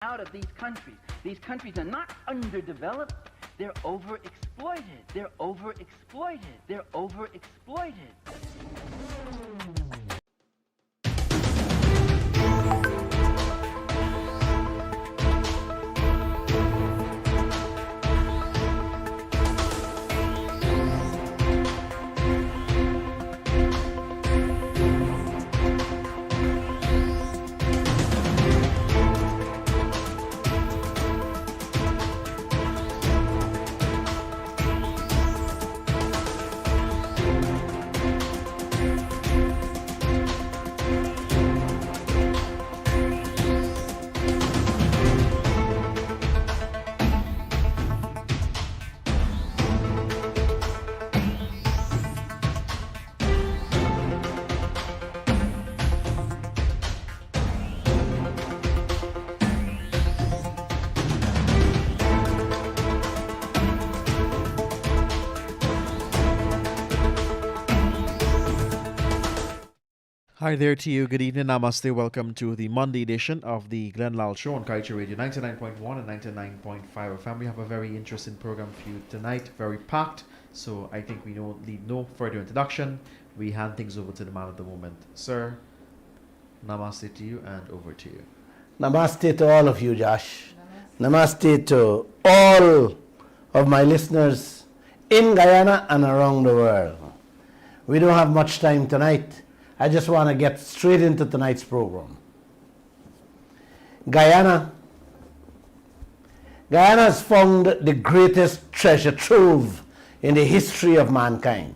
out of these countries. These countries are not underdeveloped. They're overexploited. They're overexploited. They're overexploited. Hi there to you. Good evening. Namaste. Welcome to the Monday edition of the Lall Show on Kaieteur Radio 99.1 and 99.5 FM. We have a very interesting program for you tonight. Very packed. So I think we need no further introduction. We hand things over to the man of the moment. Sir, namaste to you and over to you. Namaste to all of you, Josh. Namaste to all of my listeners in Guyana and around the world. We don't have much time tonight. I just want to get straight into tonight's program. Guyana has found the greatest treasure trove in the history of mankind.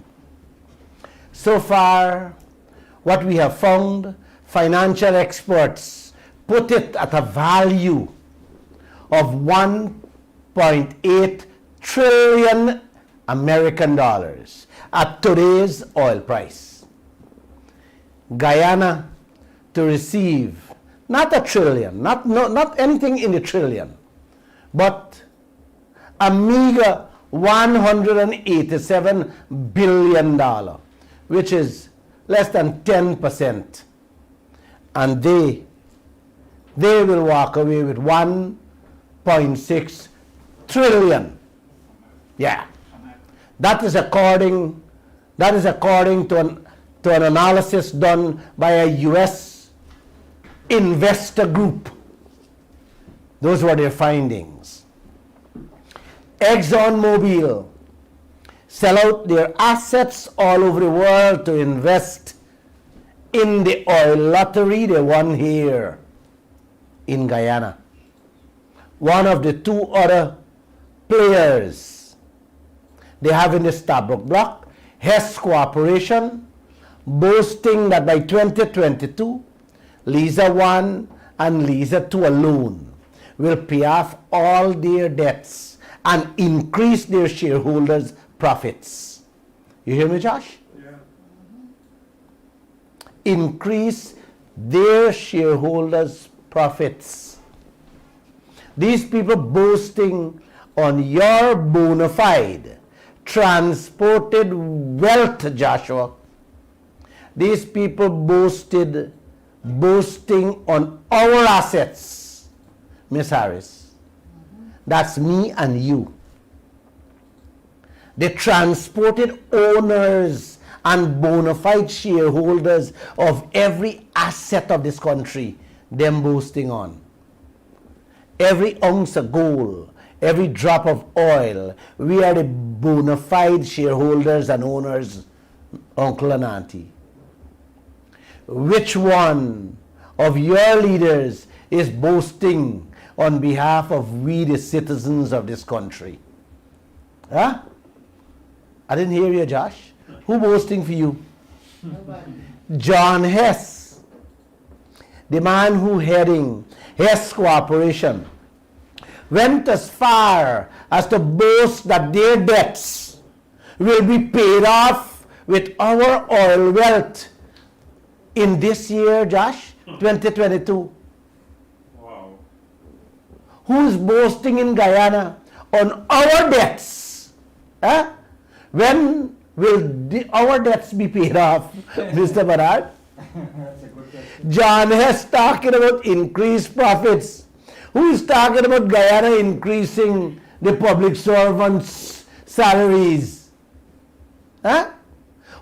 So far, what we have found, financial experts put it at a value of 1.8 trillion American dollars at today's oil price. Guyana to receive not a trillion, not anything in the trillion, but a meager $187 billion, which is less than 10%. And they will walk away with 1.6 trillion. Yeah. That is according to an analysis done by a U.S. investor group. Those were their findings. ExxonMobil sell out their assets all over the world to invest in the oil lottery they won here in Guyana. One of the two other players they have in the Starbuck block, Hess Corporation, boasting that by 2022, Lisa 1 and Lisa 2 alone will pay off all their debts and increase their shareholders' profits. You hear me, Josh? Yeah. Increase their shareholders' profits. These people boasting on your bona fide transported wealth, Joshua. These people boasting on our assets, Miss Harris. That's me and you. The transported owners and bona fide shareholders of every asset of this country, them boasting on. Every ounce of gold, every drop of oil, we are the bona fide shareholders and owners, uncle and auntie. Which one of your leaders is boasting on behalf of we the citizens of this country? Huh? I didn't hear you, Josh. Who boasting for you? Nobody. John Hess, the man who heading Hess Corporation, went as far as to boast that their debts will be paid off with our oil wealth in this year, Josh, 2022. Wow. Who's boasting in Guyana on our debts? Huh? When will our debts be paid off, Mr. Bernard? That's a good question. John Hess talking about increased profits. Who is talking about Guyana increasing the public servants' salaries? Huh?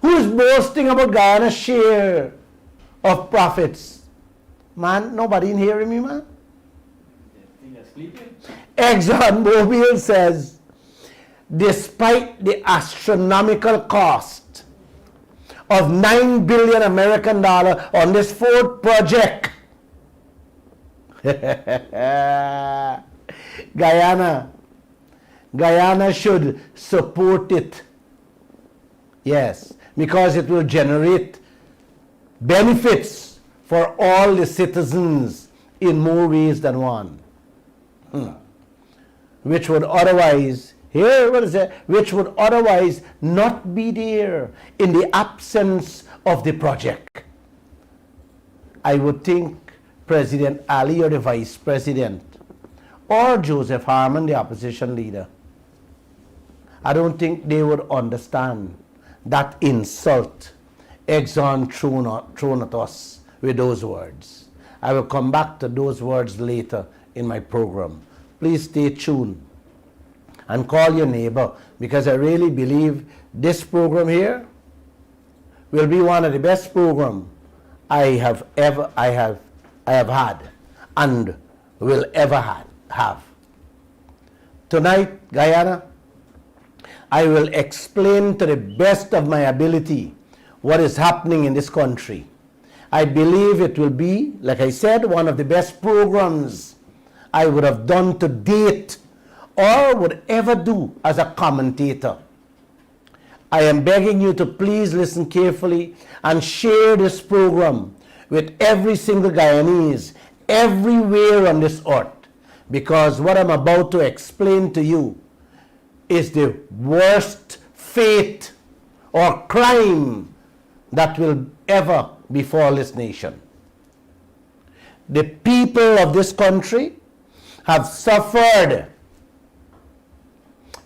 Who is boasting about Guyana's share of profits? Man, nobody in hearing me, man. ExxonMobil says, despite the astronomical cost of $9 billion American dollar on this fourth project, Guyana should support it. Yes, because it will generate benefits for all the citizens in more ways than one. Which would otherwise, which would otherwise not be there in the absence of the project. I would think President Ali or the Vice President or Joseph Harmon, the opposition leader, I don't think they would understand that insult Exxon thrown at us with those words. I will come back to those words later in my program. Please stay tuned and call your neighbor, because I really believe this program here will be one of the best programs I have had and will ever have. Tonight, Guyana, I will explain to the best of my ability what is happening in this country. I believe it will be, like I said, one of the best programs I would have done to date or would ever do as a commentator. I am begging you to please listen carefully and share this program with every single Guyanese everywhere on this earth, because what I'm about to explain to you is the worst fate or crime that will ever befall this nation. The people of this country have suffered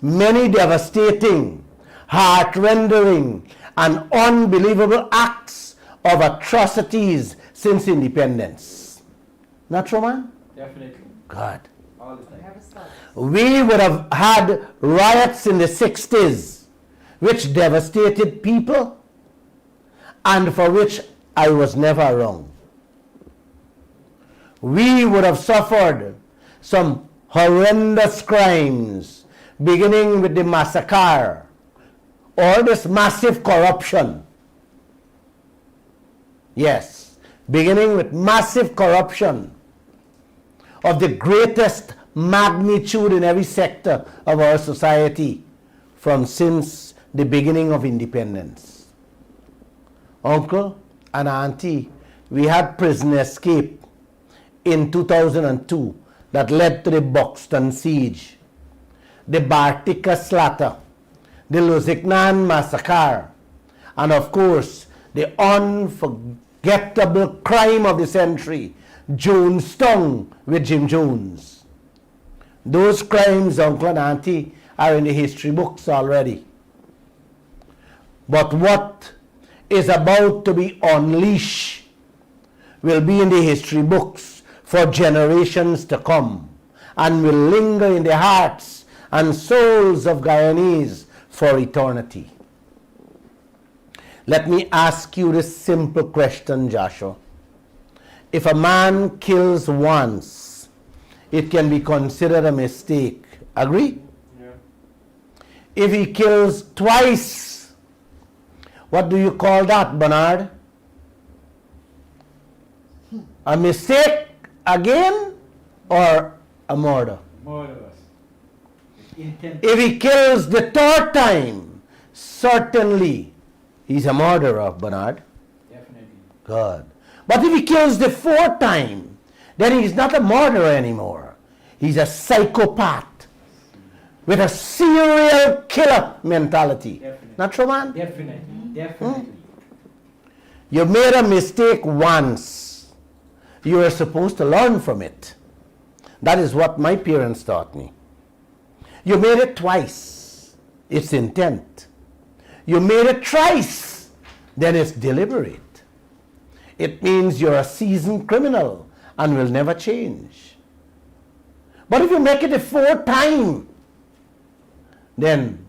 many devastating, heart-rending, and unbelievable acts of atrocities since independence. Not true, man? Definitely. God. All the time. We would have had riots in the 60s, which devastated people and for which I was never around. We would have suffered some horrendous crimes, beginning with the massacre or this massive corruption. Yes, beginning with massive corruption of the greatest magnitude in every sector of our society from since the beginning of independence. Uncle and auntie, we had prison escape in 2002 that led to the Buxton siege, the Bartica slaughter, the Lusignan massacre, and of course the unforgettable crime of the century, Jonestown with Jim Jones. Those crimes, uncle and auntie, are in the history books already. But what is about to be unleashed will be in the history books for generations to come and will linger in the hearts and souls of Guyanese for eternity. Let me ask you this simple question, Joshua. If a man kills once, it can be considered a mistake. Agree? Yeah. If he kills twice, what do you call that, Bernard? A mistake again or a murder? Murderers. Intent. If he kills the third time, certainly he's a murderer, Bernard. Definitely. God. But if he kills the fourth time, then he's not a murderer anymore. He's a psychopath with a serial killer mentality. Definitely. Not true, man? Definitely. Definitely. You made a mistake once. You are supposed to learn from it. That is what my parents taught me. You made it twice. It's intent. You made it thrice. Then it's deliberate. It means you're a seasoned criminal and will never change. But if you make it a fourth time, then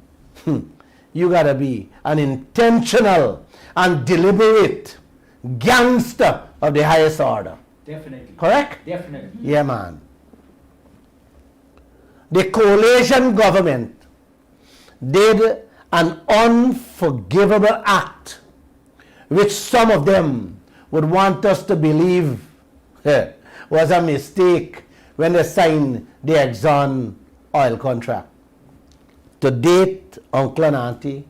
you gotta be an intentional and deliberate gangster of the highest order. Definitely. Correct? Definitely. Yeah, man. The coalition government did an unforgivable act, which some of them would want us to believe was a mistake when they signed the Exxon oil contract. To date, uncle and auntie,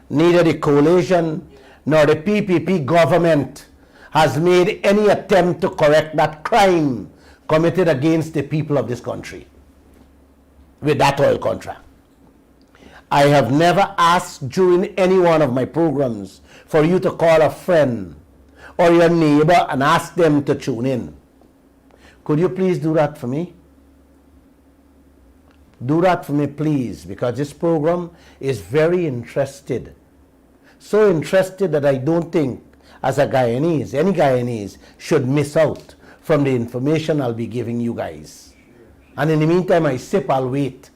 neither the coalition nor the PPP government has made any attempt to correct that crime committed against the people of this country with that oil contract. I have never asked during any one of my programs for you to call a friend or your neighbor and ask them to tune in. Could you please do that for me? Do that for me, please, because this program is very interested. So interested that I don't think, as a Guyanese, any Guyanese should miss out from the information I'll be giving you guys. And in the meantime, I'll wait.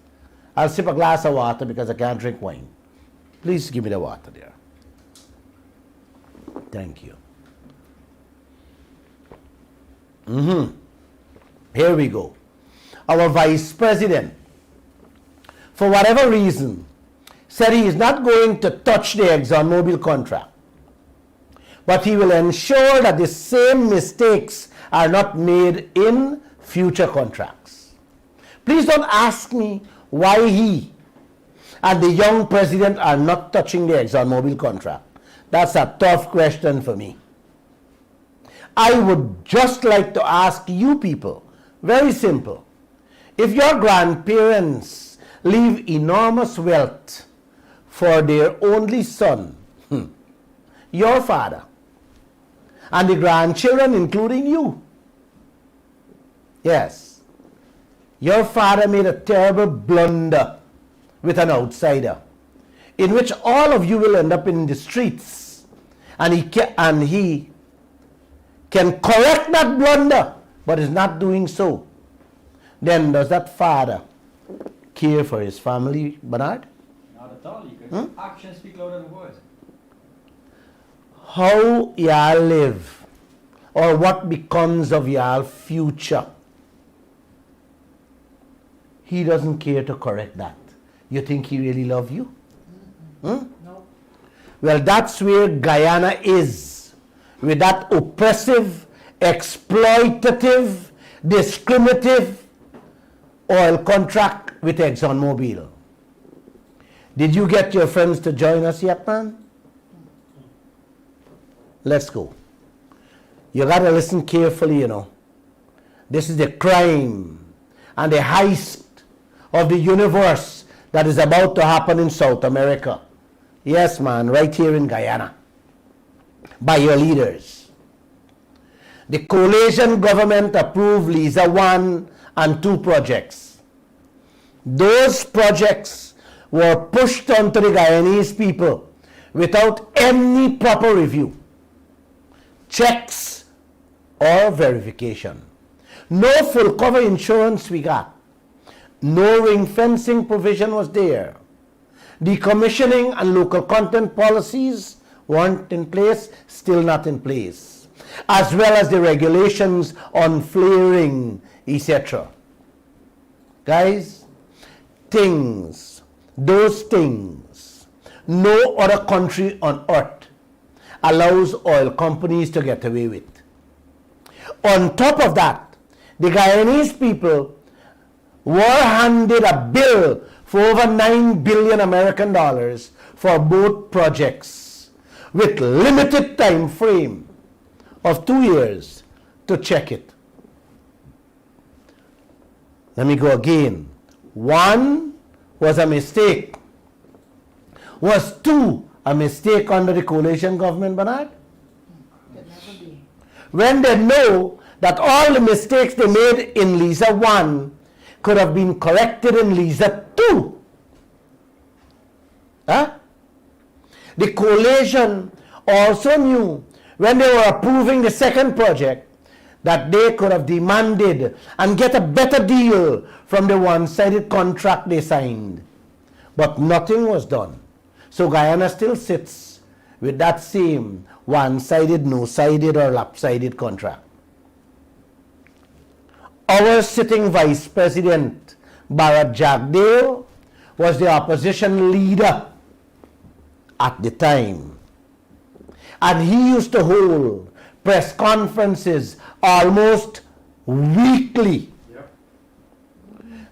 I'll sip a glass of water because I can't drink wine. Please give me the water there. Thank you. Here we go. Our vice president, for whatever reason, said he is not going to touch the ExxonMobil contract, but he will ensure that the same mistakes are not made in future contracts. Please don't ask me why he and the young president are not touching the ExxonMobil contract. That's a tough question for me. I would just like to ask you people, very simple, if your grandparents leave enormous wealth for their only son, your father, and the grandchildren including you, yes, your father made a terrible blunder with an outsider in which all of you will end up in the streets, and he can correct that blunder but is not doing so, then does that father care for his family, Bernard? Not at all. You can actions speak louder than words. How y'all live, or what becomes of y'all future, he doesn't care to correct that. You think he really love you? No. Well, that's where Guyana is, with that oppressive, exploitative, discriminative oil contract with ExxonMobil. Did you get your friends to join us yet, man? Let's go. You got to listen carefully, you know. This is the crime and the heist of the universe that is about to happen in South America. Yes, man, right here in Guyana, by your leaders. The coalition government approved Liza 1 and 2 projects. Those projects were pushed onto the Guyanese people without any proper review, checks, or verification. No full cover insurance we got. No ring fencing provision was there. Decommissioning and local content policies weren't in place, still not in place, as well as the regulations on flaring, etc. Guys, those things, no other country on earth allows oil companies to get away with. On top of that, the Guyanese people were handed a bill for over 9 billion American dollars for both projects, with limited time frame of 2 years to check it. Let me go again. 1 was a mistake. Was 2 a mistake under the coalition government, Bernard? Could never be. When they know that all the mistakes they made in Liza 1 could have been corrected in Liza 2. Huh? The coalition also knew when they were approving the second project that they could have demanded and get a better deal from the one-sided contract they signed. But nothing was done. So Guyana still sits with that same one-sided, no-sided or lopsided contract. Our sitting Vice President, Bharat Jagdeo, was the opposition leader at the time. And he used to hold press conferences almost weekly.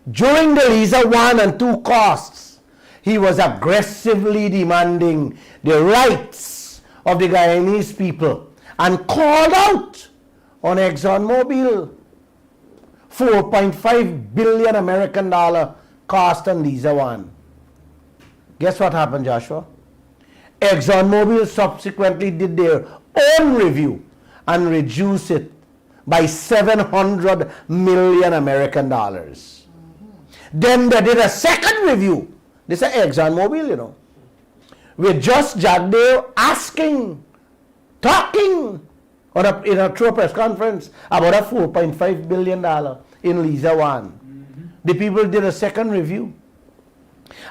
During the Liza 1 and 2 costs, he was aggressively demanding the rights of the Guyanese people and called out on ExxonMobil. 4.5 billion American dollar cost on Liza 1. Guess what happened, Joshua? ExxonMobil subsequently did their own review and reduced it by 700 million American dollars. Then they did a second review. This is ExxonMobil, you know, with just Jagdeo asking, talking in a true press conference about a $4.5 billion in Liza 1. The people did a second review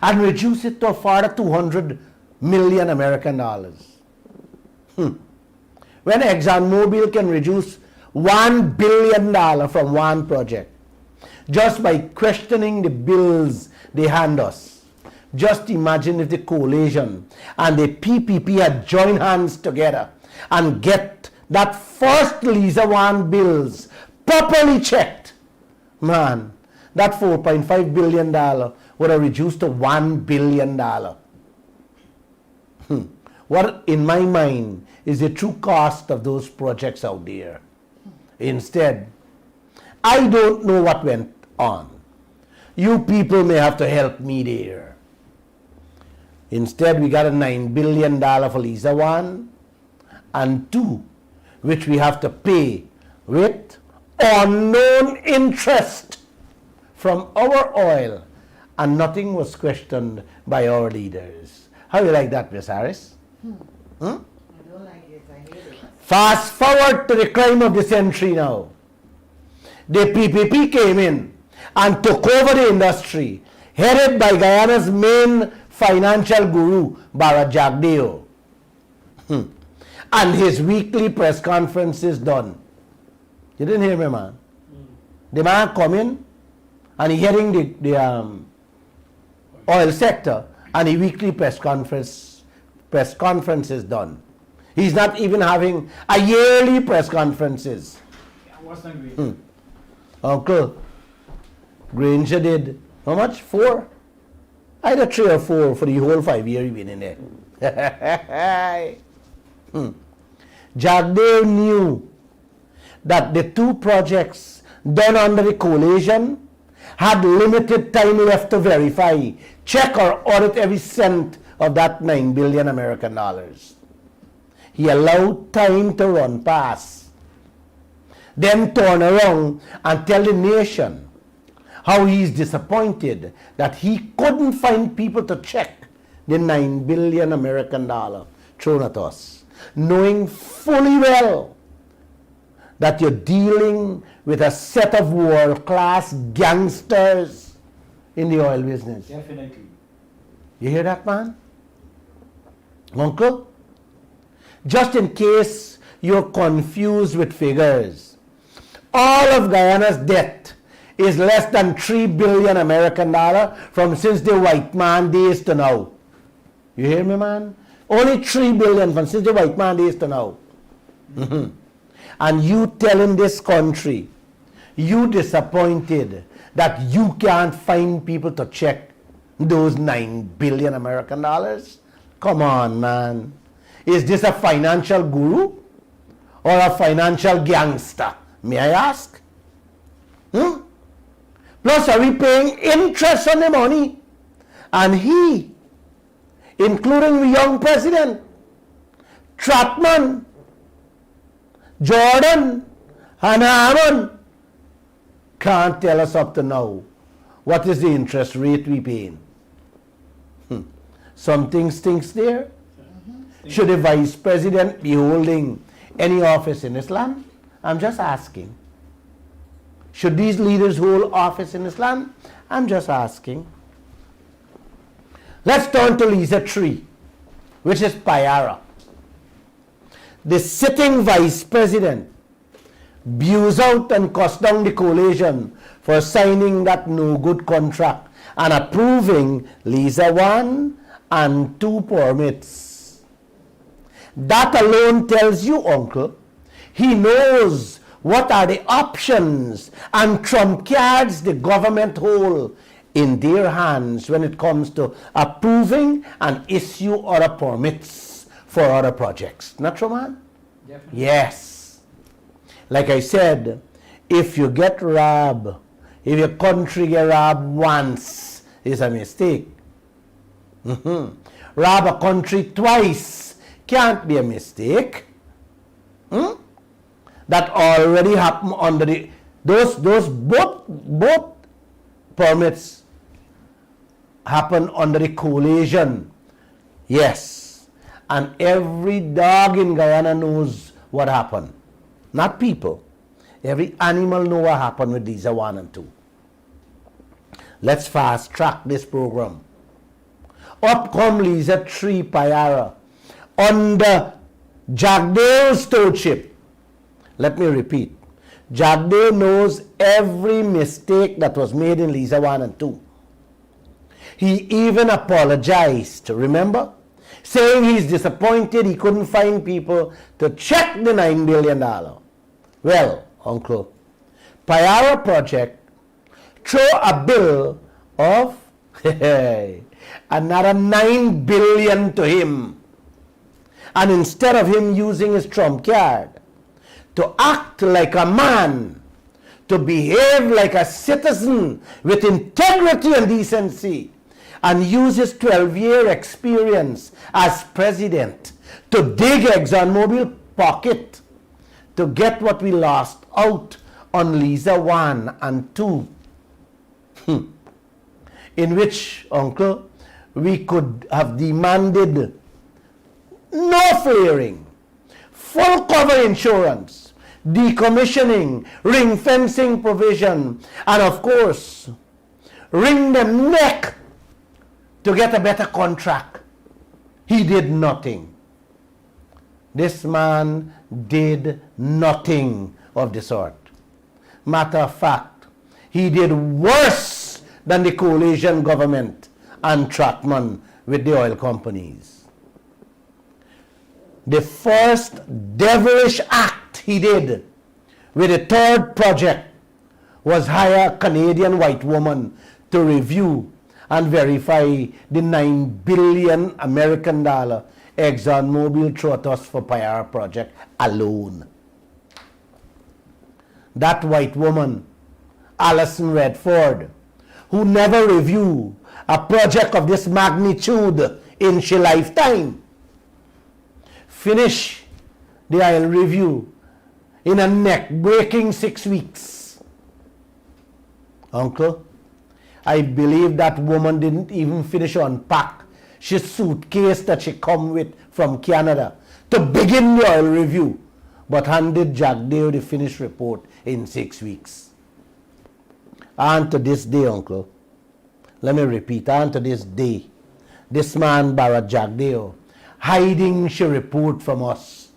and reduced it to a further 200 million American dollars. When ExxonMobil can reduce $1 billion from one project just by questioning the bills they hand us, just imagine if the coalition and the PPP had joined hands together and get that first Liza 1 bills properly checked. Man, that $4.5 billion would have reduced to $1 billion. What, in my mind, is the true cost of those projects out there? Instead, I don't know what went on. You people may have to help me there. Instead, we got a $9 billion for Liza 1 and 2, which we have to pay with unknown interest from our oil, and nothing was questioned by our leaders. How you like that, Miss Harris? I don't like it. I hate it. Fast forward to the crime of the century now. The PPP came in and took over the industry, headed by Guyana's main financial guru, Bharat Jagdeo. And his weekly press conferences done. You didn't hear me, man? The man come in and he heading the oil sector, and the weekly press conferences done. He's not even having a yearly press conferences. What's not great? Uncle, Granger did how much? 4? Either 3 or 4 for the whole 5 years he's been in there. Jagdeo knew that the 2 projects done under the coalition had limited time left to verify, check or audit every cent of that $9 billion American dollars. He allowed time to run past, then turn around and tell the nation how he is disappointed that he couldn't find people to check the $9 billion American dollar thrown at us, knowing fully well that you're dealing with a set of world-class gangsters in the oil business. Definitely. You hear that, man? Uncle? Just in case you're confused with figures, all of Guyana's debt is less than 3 billion American dollar from since the white man days to now. You hear me, man? Only 3 billion from since the white man days to now. And you telling this country, you disappointed that you can't find people to check those 9 billion American dollars? Come on, man. Is this a financial guru or a financial gangster? May I ask? Plus, are we paying interest on the money? And he, including the young president, Trotman, Jordan, and Harmon, can't tell us up to now what is the interest rate we paying. Something stinks there. Should the vice president be holding any office in this land? I'm just asking. Should these leaders hold office in this land? I'm just asking. Let's turn to Lisa Tree, which is Payara. The sitting vice president views out and cussed down the coalition for signing that no good contract and approving Lisa 1 and 2 permits. That alone tells you, uncle, he knows what are the options and trump cards the government hold in their hands when it comes to approving and issue other permits for other projects. Not true, man? Definitely. Yes. Like I said, if you get robbed, if your country get robbed once, it's a mistake. Rob a country twice can't be a mistake. That already happened under the those both permits happen under the coalition. Yes. And every dog in Guyana knows what happened. Not people. Every animal know what happened with Lisa 1 and 2. Let's fast track this program. Up come Lisa 3 Payara under Jagdale's stewardship. Let me repeat. Jagdale knows every mistake that was made in Lisa 1 and 2. He even apologized, remember? Saying he's disappointed he couldn't find people to check the $9 billion. Well, uncle, Payara project throw a bill of another $9 billion to him. And instead of him using his trump card to act like a man, to behave like a citizen with integrity and decency, and use his 12-year experience as president to dig ExxonMobil pocket to get what we lost out on Lisa 1 and 2. In which, uncle, we could have demanded no flaring, full cover insurance, decommissioning, ring fencing provision, and of course, wring them neck to get a better contract. He did nothing. This man did nothing of the sort. Matter of fact, he did worse than the coalition government and Trattman with the oil companies. The first devilish act he did with the third project was hire a Canadian white woman to review and verify the $9 billion American dollar ExxonMobil threw at us for Payara project alone. That white woman, Alison Redford, who never reviewed a project of this magnitude in her lifetime, finished the oil review in a neck-breaking 6 weeks. Uncle, I believe that woman didn't even finish to unpack she suitcase that she come with from Canada to begin the oil review, but handed Jagdale the finished report in 6 weeks. And to this day, uncle, let me repeat, and to this day, this man, Barrett Jagdale, hiding she report from us.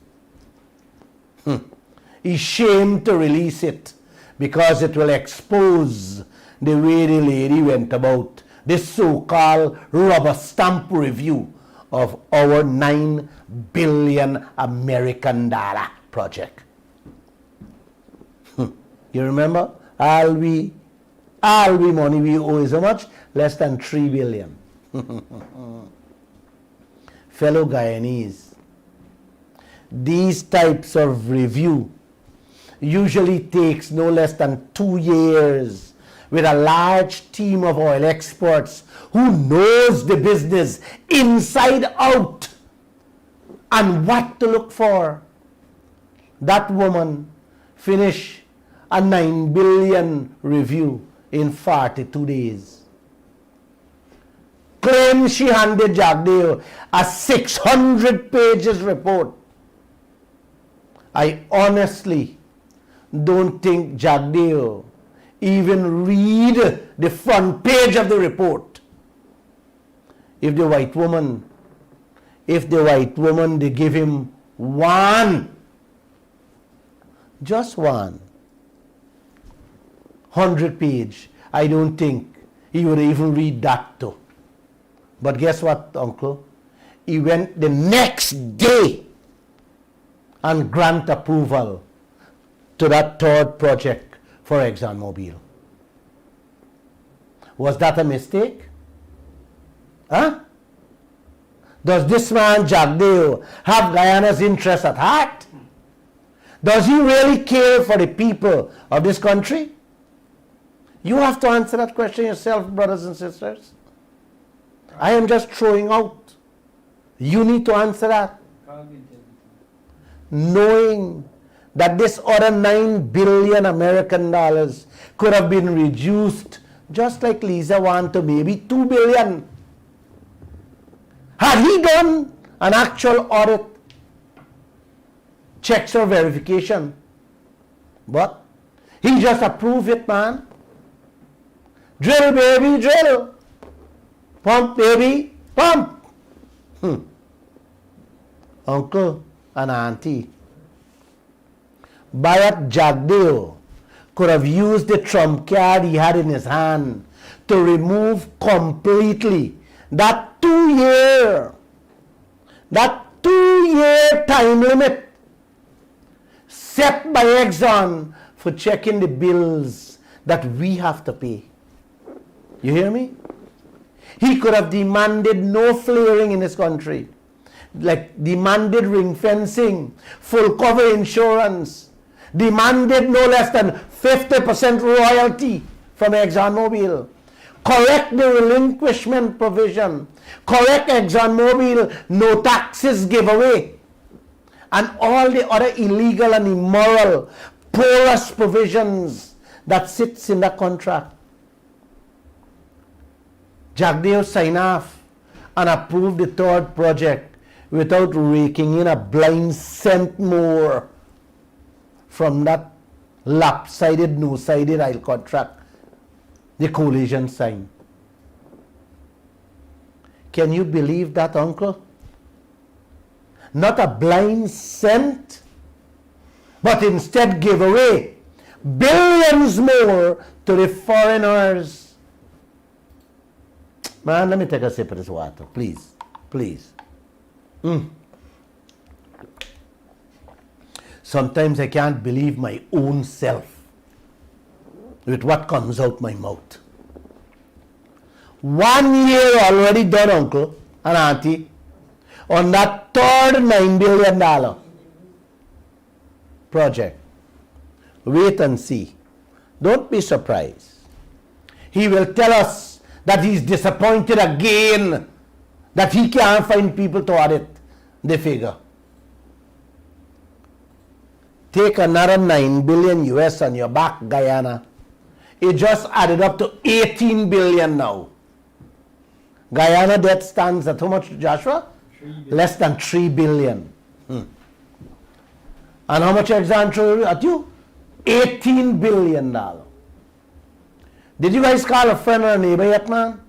He's ashamed to release it because it will expose the way the lady went about this so-called rubber stamp review of our $9 billion American dollar project. You remember? All we money we owe is how much? Less than $3 billion. Fellow Guyanese, these types of review usually takes no less than 2 years with a large team of oil experts who knows the business inside out and what to look for. That woman finished a $9 billion review in 42 days. Claims she handed Jagdale a 600 pages report. I honestly don't think Jagdeo even read the front page of the report. If the white woman, they give him just one 100-page, I don't think he would even read that too. But guess what, Uncle? He went the next day and grant approval to that third project for ExxonMobil. Was that a mistake? Huh? Does this man, Jagdeo, have Guyana's interest at heart? Does he really care for the people of this country? You have to answer that question yourself, brothers and sisters. I am just throwing out. You need to answer that. Knowing that this other $9 billion American dollars could have been reduced, just like Lisa want to maybe $2 billion. Had he done an actual audit, checks or verification, but he just approved it, man. Drill, baby, drill. Pump, baby, pump. Uncle and auntie, Bayat Jagdeo could have used the trump card he had in his hand to remove completely that 2-year time limit set by Exxon for checking the bills that we have to pay. You hear me? He could have demanded no flaring in this country, like demanded ring fencing, full cover insurance, demanded no less than 50% royalty from ExxonMobil, correct the relinquishment provision, correct ExxonMobil no taxes giveaway, and all the other illegal and immoral porous provisions that sits in that contract. Jagdeo sign off and approve the third project without raking in a blind cent more from that lopsided, no-sided oil contract the coalition signed. Can you believe that, Uncle? Not a blind cent, but instead give away billions more to the foreigners. Man, let me take a sip of this water, please. Please. Sometimes I can't believe my own self with what comes out my mouth. 1 year already done, Uncle and Auntie, on that third $9 billion project. Wait and see. Don't be surprised. He will tell us that he's disappointed again that he can't find people to audit the figure. Take another 9 billion US on your back, Guyana. It just added up to 18 billion now. Guyana debt stands at how much, Joshua? Less than 3 billion. And how much Exxon threw at you? $18 billion. Did you guys call a friend or a neighbor yet, man?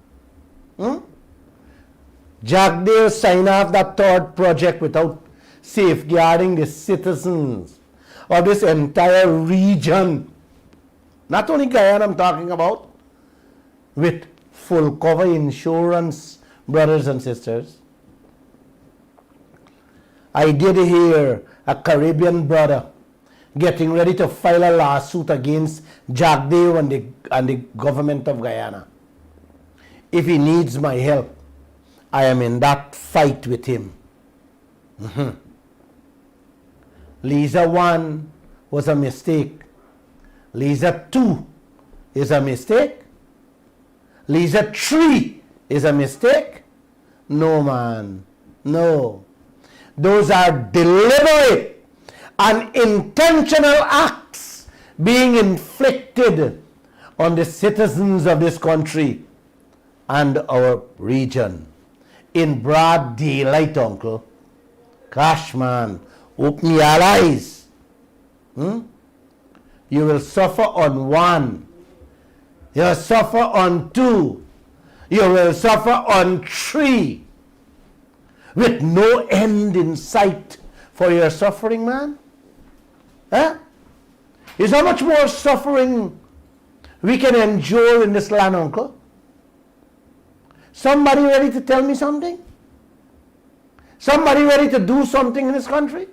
Jagdeo signed off that third project without safeguarding the citizens of this entire region. Not only Guyana I'm talking about, with full cover insurance, brothers and sisters. I did hear a Caribbean brother getting ready to file a lawsuit against Jagdeo and the government of Guyana. If he needs my help, I am in that fight with him. Lisa 1 was a mistake. Lisa 2 is a mistake. Lisa 3 is a mistake. No, man. No. Those are deliberate and intentional acts being inflicted on the citizens of this country and our region in broad daylight, Uncle. Gosh, man, open your eyes. You will suffer on 1. You will suffer on 2. You will suffer on 3. With no end in sight for your suffering, man. Huh? Is how much more suffering we can endure in this land, uncle? Somebody ready to tell me something? Somebody ready to do something in this country?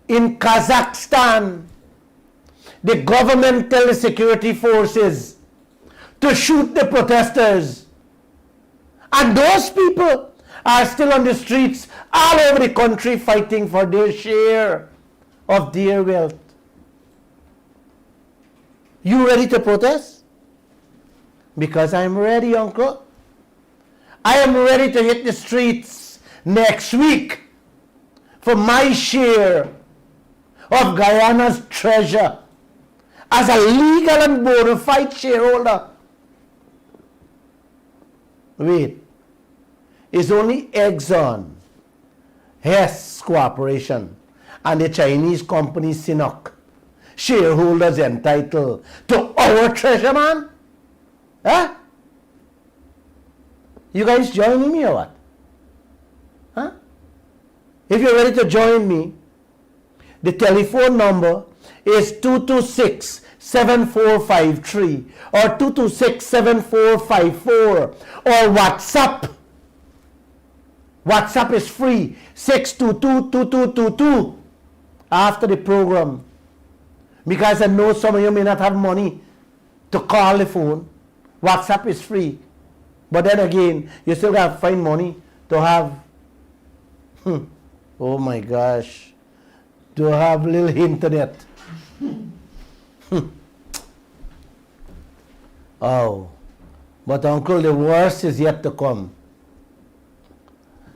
In Kazakhstan, the government tell the security forces to shoot the protesters. And those people are still on the streets all over the country fighting for their share of their wealth. You ready to protest? Because I'm ready, uncle. I am ready to hit the streets next week for my share of Guyana's treasure as a legal and bona fide shareholder. Wait, it's only Exxon, Hess Corporation, and the Chinese company Sinopec shareholders entitled to our treasure, man? Huh? You guys joining me or what? Huh? If you're ready to join me, the telephone number is 226-7453 or 226-7454 or WhatsApp. WhatsApp is free, 622-2222 after the program. Because I know some of you may not have money to call the phone. WhatsApp is free. But then again, you still got to find money to have, oh my gosh, to have little internet. Oh, but uncle, the worst is yet to come.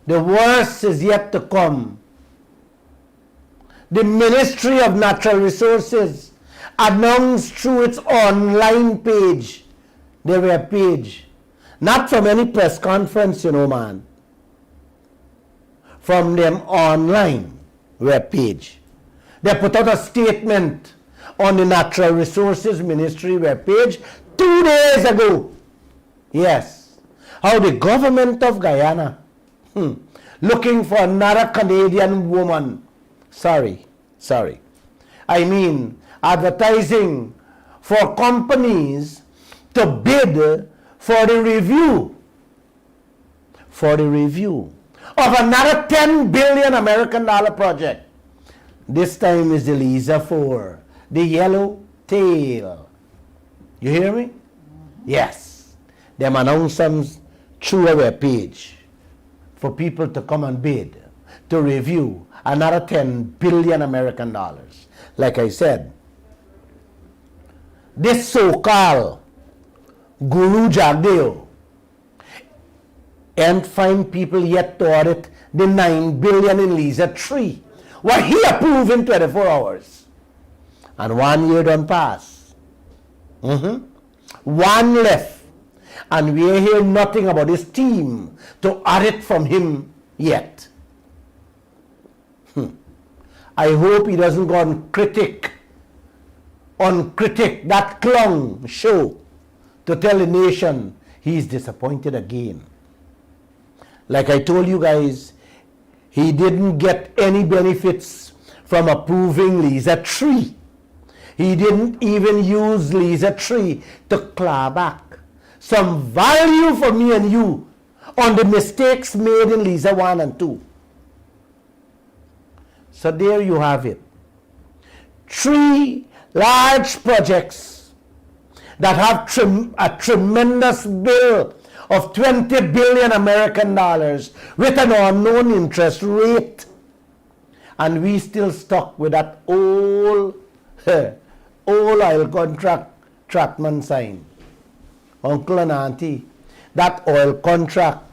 The worst is yet to come. The Ministry of Natural Resources announced through its online page, their web page, not from any press conference, you know, man, from them online web page. They put out a statement on the Natural Resources Ministry web page 2 days ago. Yes, how the government of Guyana, looking for another Canadian woman, advertising for companies to bid for the review of another $10 billion American dollar project. This time is the Liza 4, the yellow tail. You hear me? Yes. Them announcements through a web page for people to come and bid, to review another $10 billion American dollars. Like I said, this so-called Guru Jagdeo ain't find people yet to audit the $9 billion in Liza 3. What he approved in 24 hours. And 1 year done pass. 1 left. And we hear nothing about his team to audit from him yet. I hope he doesn't go on critic that clown show to tell the nation he's disappointed again. Like I told you guys, he didn't get any benefits from approving Liza 3. He didn't even use Liza 3 to claw back some value for me and you on the mistakes made in Liza 1 and 2. So there you have it. 3 large projects that have a tremendous bill of 20 billion American dollars with an unknown interest rate. And we still stuck with that old oil contract Trackman sign. Uncle and auntie, that oil contract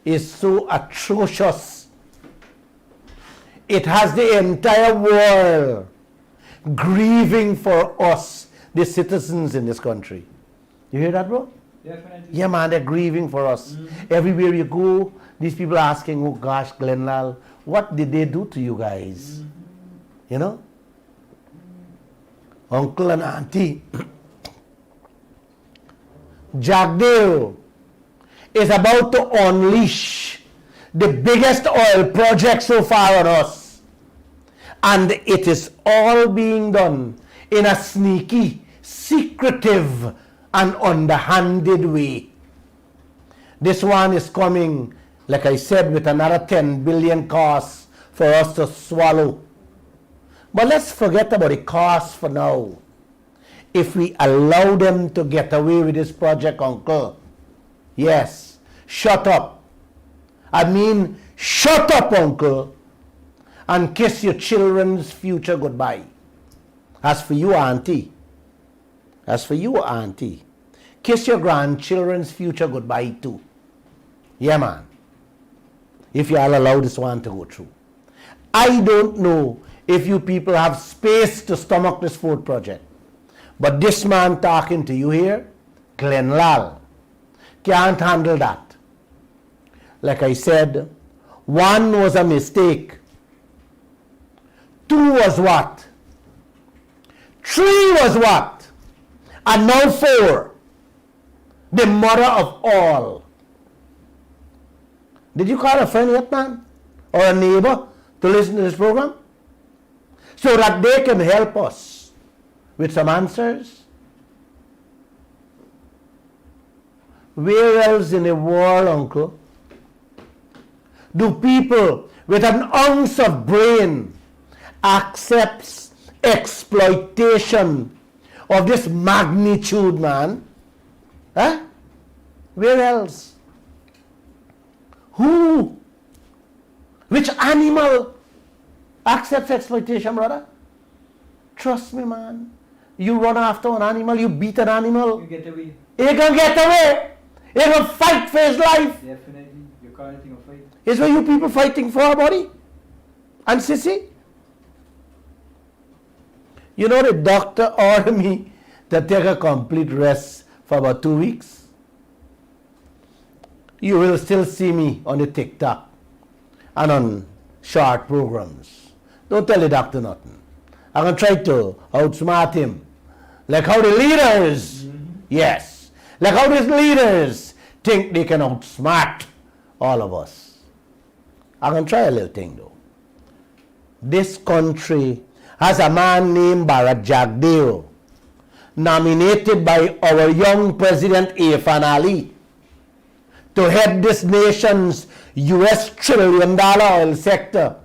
is so atrocious. It has the entire world grieving for us, the citizens in this country. You hear that, bro? Definitely. Yeah, man, they're grieving for us. Everywhere you go, these people are asking, oh gosh, Lall, what did they do to you guys? You know? uncle and auntie, Jagdeo is about to unleash the biggest oil project so far on us. And it is all being done in a sneaky, secretive, and underhanded way. This one is coming, like I said, with another 10 billion costs for us to swallow. But let's forget about the cost for now. If we allow them to get away with this project, uncle, yes, shut up. I mean, shut up, uncle, and kiss your children's future goodbye. As for you, auntie, kiss your grandchildren's future goodbye too. Yeah, man. If you all allow this one to go through. I don't know if you people have space to stomach this food project. But this man talking to you here, Lall, can't handle that. Like I said, 1 was a mistake. 2 was what? 3 was what? And now 4. The mother of all. Did you call a friend yet, man? Or a neighbor to listen to this program? So that they can help us with some answers? Where else in the world, uncle, do people with an ounce of brain accept exploitation of this magnitude, man? Huh? Where else? Who? Which animal accepts exploitation, brother? Trust me, man. You run after an animal, you beat an animal, You get away. he can get away. He can fight for his life. Definitely. You're calling a fight. Is what you people fighting for, buddy? And sissy? You know the doctor ordered me to take a complete rest for about 2 weeks. You will still see me on the TikTok and on short programs. Don't tell the doctor nothing. I'm going to try to outsmart him. Like how the leaders, yes, like how these leaders think they can outsmart all of us. I'm going to try a little thing though. This country has a man named Bharat Jagdeo, nominated by our young president Irfan Ali, to head this nation's US $1 trillion oil sector.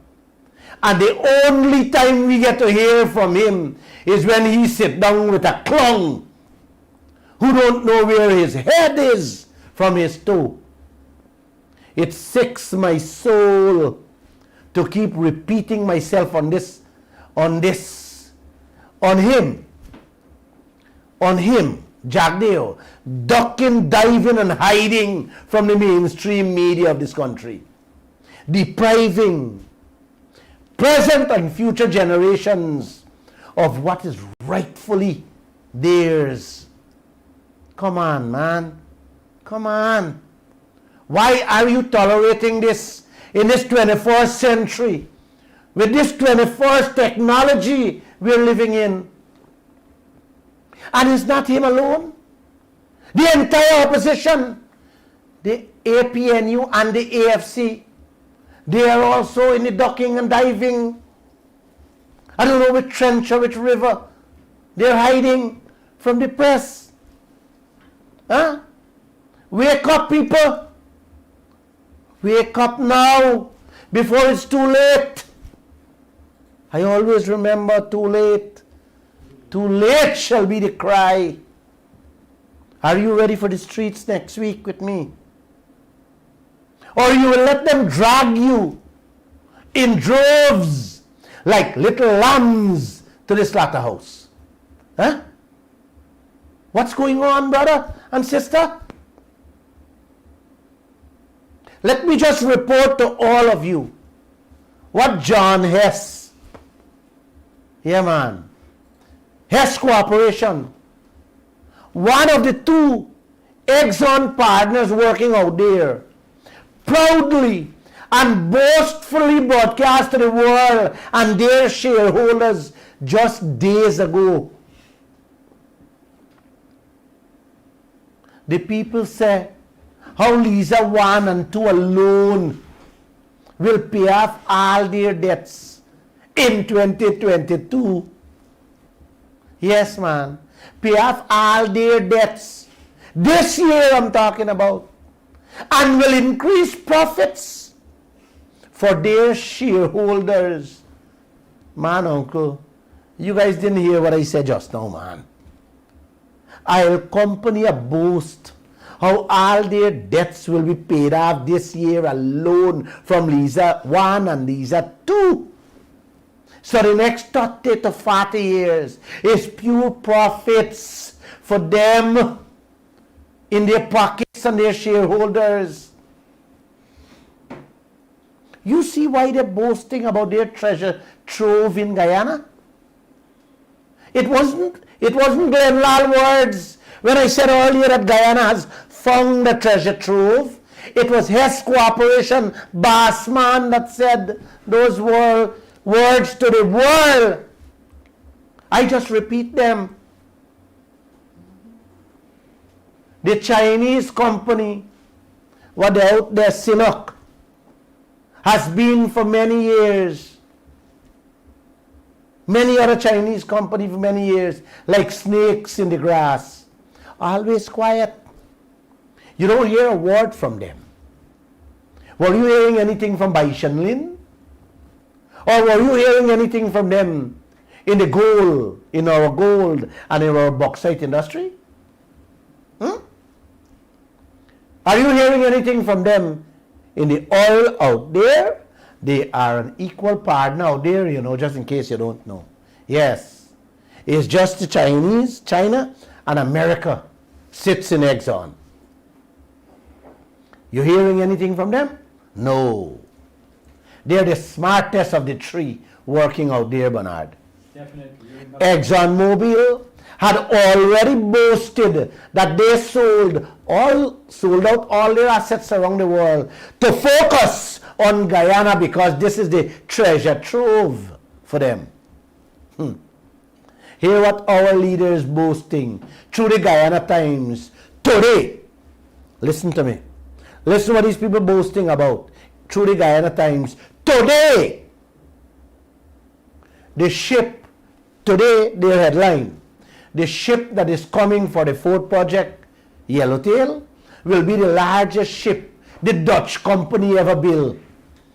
And the only time we get to hear from him is when he sit down with a clown who don't know where his head is from his toe. It sicks my soul to keep repeating myself on him, Jagdeo, ducking, diving, and hiding from the mainstream media of this country, depriving present and future generations of what is rightfully theirs. Come on, man. Come on. Why are you tolerating this in this 21st century, with this 21st technology we're living in? And it's not him alone. The entire opposition, the APNU and the AFC, they are also in the ducking and diving. I don't know which trench or which river. They're hiding from the press. Huh? Wake up, people. Wake up now before it's too late. I always remember too late. Too late shall be the cry. Are you ready for the streets next week with me? Or you will let them drag you in droves like little lambs to the slaughterhouse? Huh? What's going on, brother and sister? Let me just report to all of you what John Hess, yeah man, Hess Corporation, one of the 2 Exxon partners working out there, proudly and boastfully broadcast to the world and their shareholders just days ago The people say how Lisa 1 and 2 alone will pay off all their debts in 2022. Yes, man. Pay off all their debts. This year I'm talking about. And will increase profits for their shareholders. Man, uncle, you guys didn't hear what I said just now, man. I'll company a boast how all their debts will be paid off this year alone from Lisa 1 and Lisa 2. So the next 30 to 40 years is pure profits for them in their pockets and their shareholders. You see why they're boasting about their treasure trove in Guyana? It wasn't Glenn Lall words when I said earlier that Guyana has found the treasure trove. It was his cooperation boss man that said those words to the world. I just repeat them. The Chinese company, without their Sinok, has been for many years. Many other Chinese companies for many years, like snakes in the grass, always quiet. You don't hear a word from them. Were you hearing anything from Bai Shenlin? Or were you hearing anything from them in our gold and in our bauxite industry? Are you hearing anything from them in the oil out there? They are an equal partner out there, just in case you don't know. Yes, it's just the Chinese, China, and America sits in Exxon. You hearing anything from them? No. They're the smartest of the three working out there, Bernard. Definitely. ExxonMobil had already boasted that they sold out all their assets around the world to focus on Guyana because this is the treasure trove for them. Hear what our leaders boasting through the Guyana Times today. Listen to me. Listen to what these people boasting about through the Guyana Times today. The ship, today their headline, the ship that is coming for the fourth project, Yellowtail, will be the largest ship the Dutch company ever built.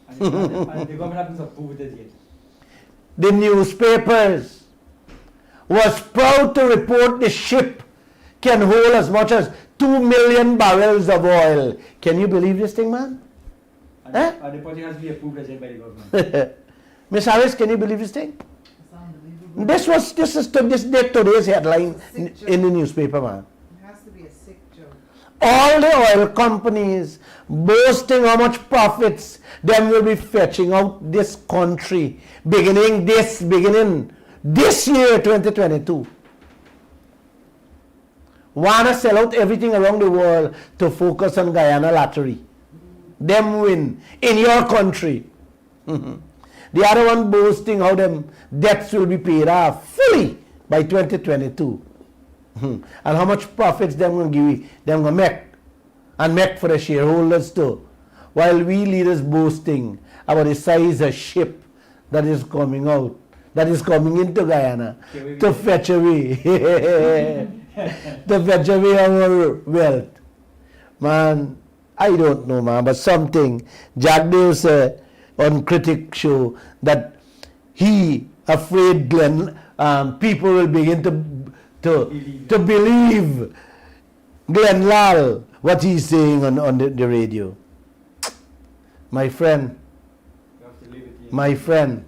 And the government hasn't approved it yet. The newspapers was proud to report the ship can hold as much as 2 million barrels of oil. Can you believe this thing, man? And the project has to be approved as yet by the government. Miss Harris, can you believe this thing? It's unbelievable. This is today's headline in the newspaper, man. It has to be a sick joke. All the oil companies boasting how much profits them will be fetching out this country beginning this year 2022. Wanna sell out everything around the world to focus on Guyana lottery. Them win in your country. The other one boasting how them debts will be paid off fully by 2022. And how much profits them gonna make and make for the shareholders too. While we leaders boasting about the size of ship that is coming out, that is coming into Guyana to fetch away to fetch away our wealth. Man, I don't know, man, but something Jack Dale said on Critic Show that he afraid people will begin to believe Glenn Lall, what he's saying on the radio. My friend, You have to leave it in. my friend,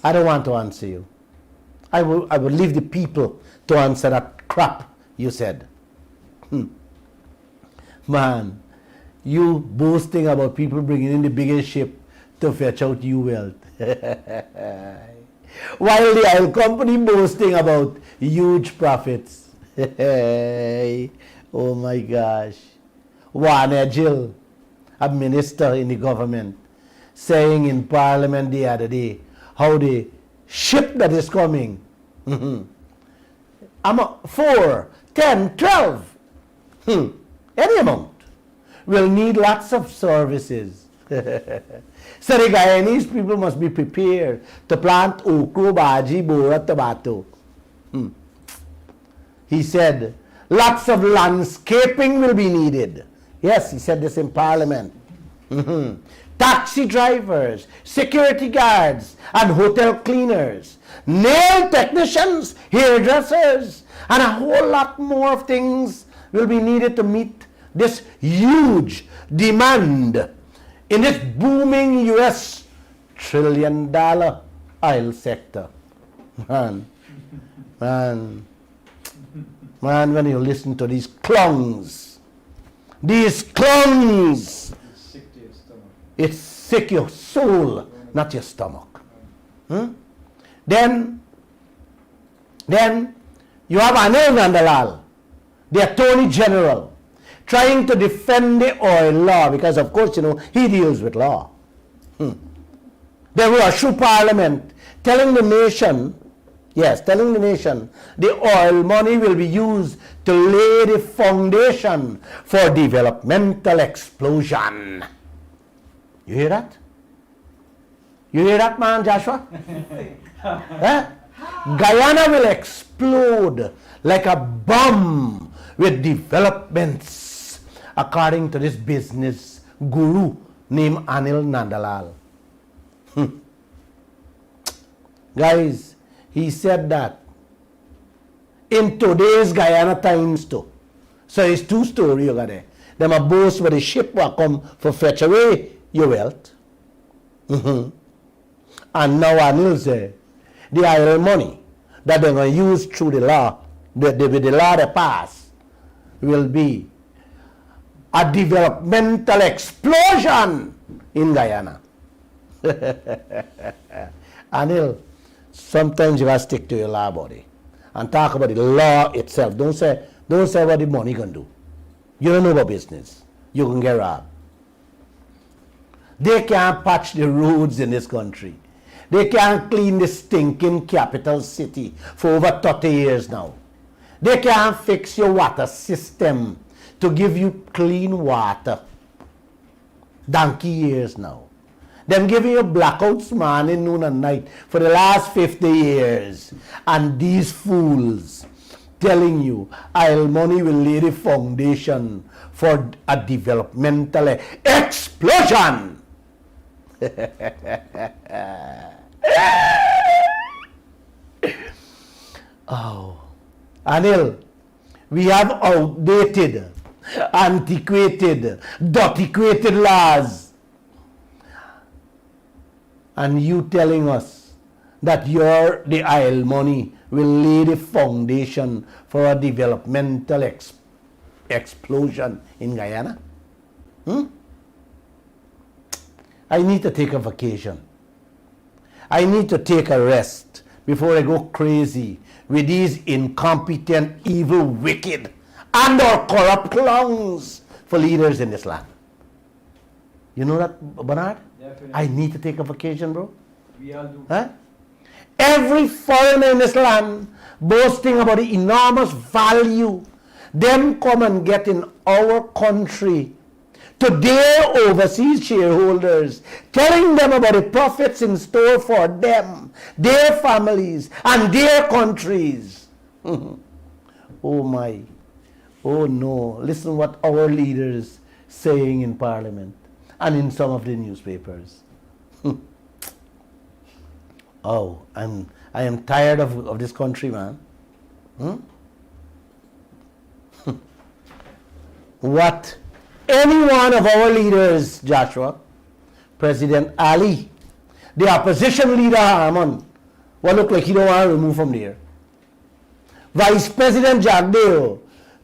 I don't want to answer you. I will leave the people to answer that crap you said. Man, you boasting about people bringing in the biggest ship to fetch out you wealth. While the oil company boasting about huge profits. Oh my gosh. Juan Edgil, a minister in the government, saying in Parliament the other day how the ship that is coming, 4, 10, 12, Any amount, will need lots of services. So the Guyanese people must be prepared to plant okra, baji, bora, tomato. He said, lots of landscaping will be needed. Yes, he said this in Parliament. Taxi drivers, security guards, and hotel cleaners, nail technicians, hairdressers, and a whole lot more of things will be needed to meet this huge demand in this booming US $1 trillion oil sector. Man, when you listen to these clowns, Sick to your stomach. it's sick your soul, not your stomach. Then you have Anil Nandalal, the Attorney General, trying to defend the oil law because, of course, he deals with law. They were through Parliament telling the nation, the oil money will be used to lay the foundation for developmental explosion. You hear that? You hear that, man, Joshua? Guyana will explode like a bomb with developments, according to this business guru named Anil Nandalal. Guys, he said that in today's Guyana times too. So it's two stories over there. Them a boast where the ship will come for fetch away your wealth. And now Anil say the oil money that they're going to use through the law, the law they pass, will be a developmental explosion in Guyana. Anil, sometimes you gotta stick to your law body and talk about the law itself. Don't say what the money can do. You don't know about business. You can get robbed. They can't patch the roads in this country. They can't clean the stinking capital city for over 30 years now. They can't fix your water system to give you clean water. Donkey years now. Them giving you blackouts morning, noon and night for the last 50 years. And these fools telling you oil money will lay the foundation for a developmental explosion. Oh, Anil, we have outdated, antiquated, dotiquated laws. And you telling us that the oil money will lay the foundation for a developmental explosion in Guyana? I need to take a vacation. I need to take a rest before I go crazy with these incompetent, evil, wicked, and or corrupt clowns for leaders in this land. You know that, Bernard? Definitely. I need to take a vacation, bro. We all do. Huh? Every foreigner in this land boasting about the enormous value them come and get in our country to their overseas shareholders, telling them about the profits in store for them, their families, and their countries. Oh my. Oh no. Listen what our leaders saying in Parliament and in some of the newspapers. Oh, I am tired of this country, man. What any one of our leaders, Joshua, President Ali, the opposition leader Harmon, what look like he don't want to remove from there. Vice President Jagdeo,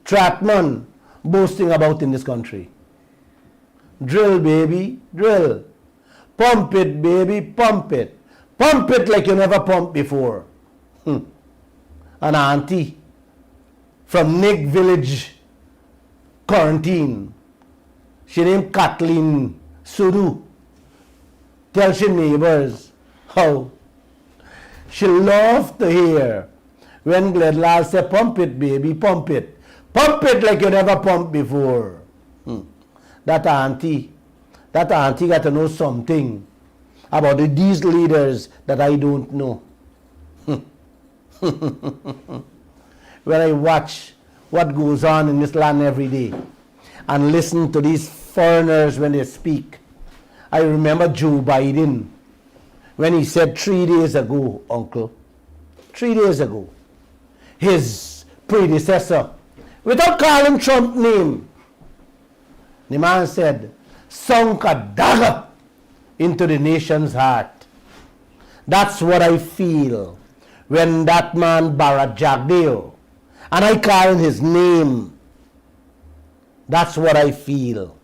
Tratman, boasting about in this country. Drill, baby, drill. Pump it, baby, pump it. Pump it like you never pumped before. An auntie from Nick Village quarantine, she named Kathleen Sudu, tells her neighbors how she loved to hear when Lall said, pump it, baby, pump it. Pump it like you never pumped before. That auntie got to know something about these leaders that I don't know. When I watch what goes on in this land every day and listen to these foreigners when they speak, I remember Joe Biden when he said 3 days ago, uncle, 3 days ago, his predecessor, without calling Trump name, the man said, sunk a dagger into the nation's heart. That's what I feel when that man Barrett Jagdeo, and I call his name, that's what I feel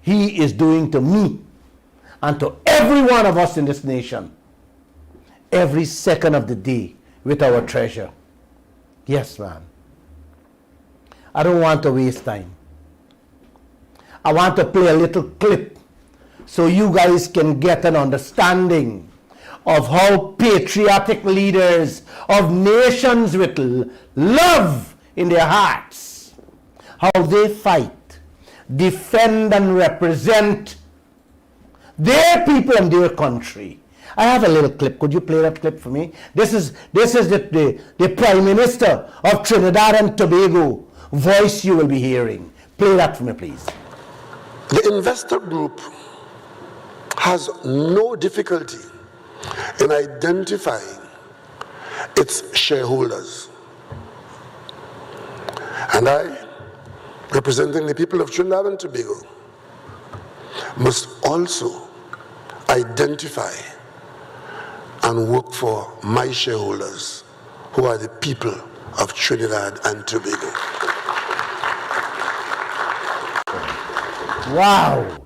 he is doing to me and to every one of us in this nation every second of the day with our treasure. Yes, man. I don't want to waste time. I want to play a little clip so you guys can get an understanding of how patriotic leaders of nations with love in their hearts, how they fight, defend and represent their people and their country. I have a little clip. Could you play that clip for me? This is the Prime Minister of Trinidad and Tobago voice you will be hearing. Play that for me, please. The investor group has no difficulty in identifying its shareholders. And I, representing the people of Trinidad and Tobago, must also identify and work for my shareholders, who are the people of Trinidad and Tobago. Wow.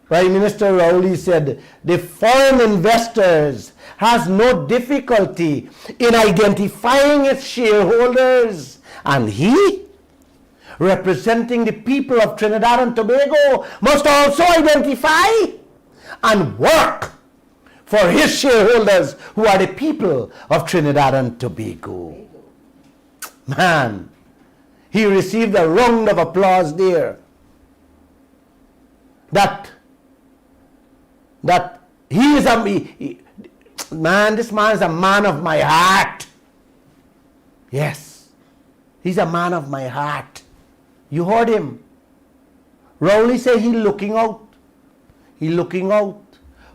Prime Minister Lall said the foreign investors has no difficulty in identifying its shareholders, and he, representing the people of Trinidad and Tobago, must also identify and work for his shareholders, who are the people of Trinidad and Tobago. Man, he received a round of applause there. That he is man, this man is a man of my heart. Yes, he's a man of my heart. You heard him. Rowley say he looking out. He looking out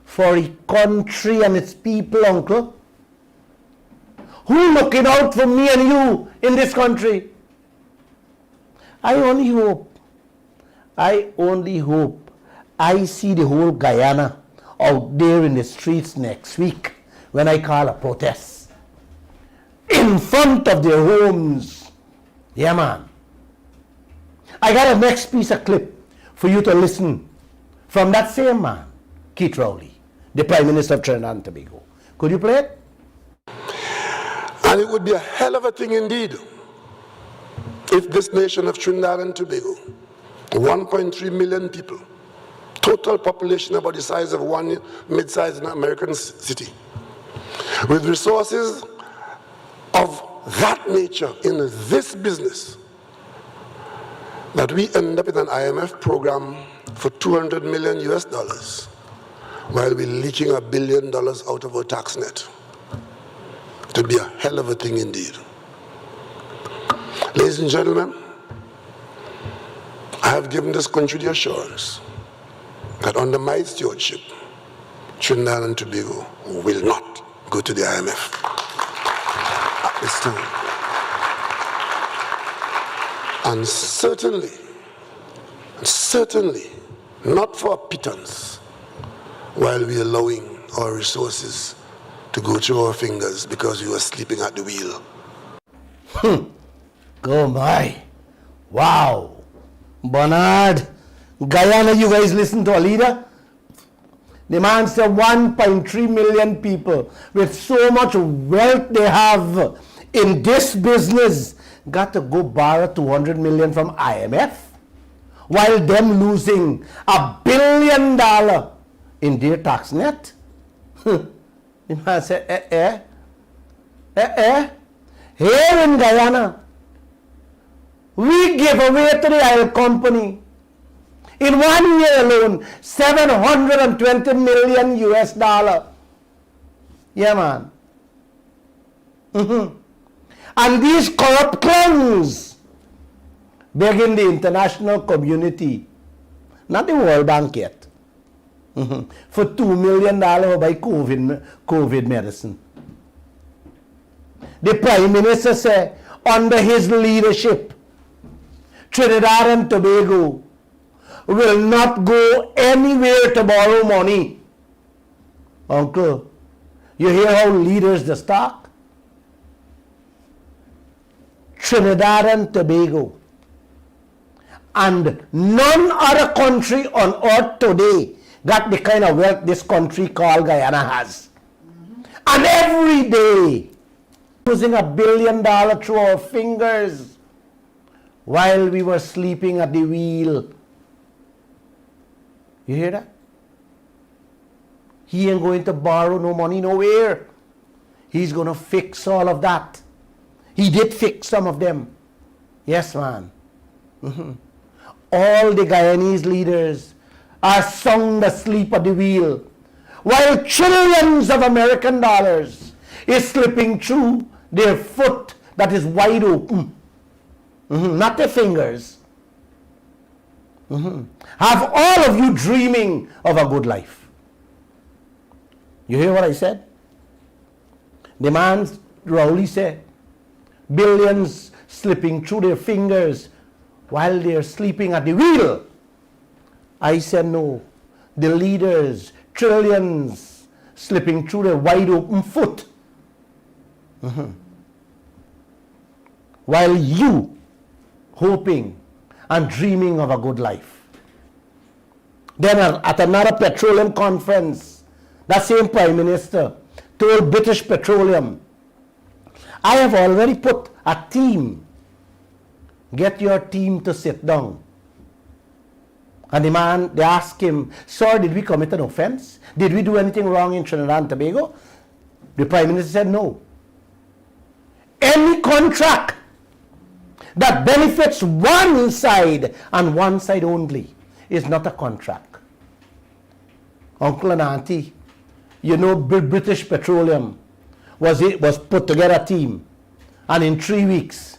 for his country and its people, uncle. Who looking out for me and you in this country? I only hope I see the whole Guyana out there in the streets next week when I call a protest in front of their homes. Yeah, man. I got a next piece of clip for you to listen from that same man, Keith Rowley, the Prime Minister of Trinidad and Tobago. Could you play it? And it would be a hell of a thing indeed if this nation of Trinidad and Tobago, 1.3 million people, total population about the size of one mid-sized American city, with resources of that nature in this business, that we end up in an IMF program for $200 million US while we're leaking $1 billion out of our tax net. It would be a hell of a thing indeed. Ladies and gentlemen, I have given this country the assurance that under my stewardship, Trinidad and Tobago will not go to the IMF at this time. And certainly, not for a pittance, while we are allowing our resources to go through our fingers because we were sleeping at the wheel. Oh my. Wow. Bernard, Guyana, you guys listen to a leader? The man said 1.3 million people with so much wealth they have in this business got to go borrow 200 million from IMF while them losing $1 billion in their tax net. The man said, Here in Guyana, We give away to the oil company, in 1 year alone, 720 million US dollar. Yeah, man. And these corrupt clowns begging the international community, not the World Bank yet, for $2 million to buy COVID medicine. The Prime Minister said, under his leadership, Trinidad and Tobago will not go anywhere to borrow money. Uncle, you hear how leaders just talk? Trinidad and Tobago and none other country on earth today got the kind of wealth this country called Guyana has. And every day, losing $1 billion through our fingers while we were sleeping at the wheel. You hear that? He ain't going to borrow no money nowhere. He's going to fix all of that. He did fix some of them. Yes, man. All the Guyanese leaders are sound asleep at the wheel while trillions of American dollars is slipping through their foot that is wide open. Not their fingers. Have all of you dreaming of a good life. You hear what I said? The man, Rowley said, billions slipping through their fingers while they're sleeping at the wheel. I said no. The leaders, trillions slipping through their wide open foot. While you hoping and dreaming of a good life. Then at another petroleum conference, that same Prime Minister told British Petroleum, I have already put a team. Get your team to sit down. And the man, they asked him, sir, did we commit an offense? Did we do anything wrong in Trinidad and Tobago? The Prime Minister said no. Any contract that benefits one side and one side only is not a contract. Uncle and auntie, you know British Petroleum was put together a team, and in 3 weeks,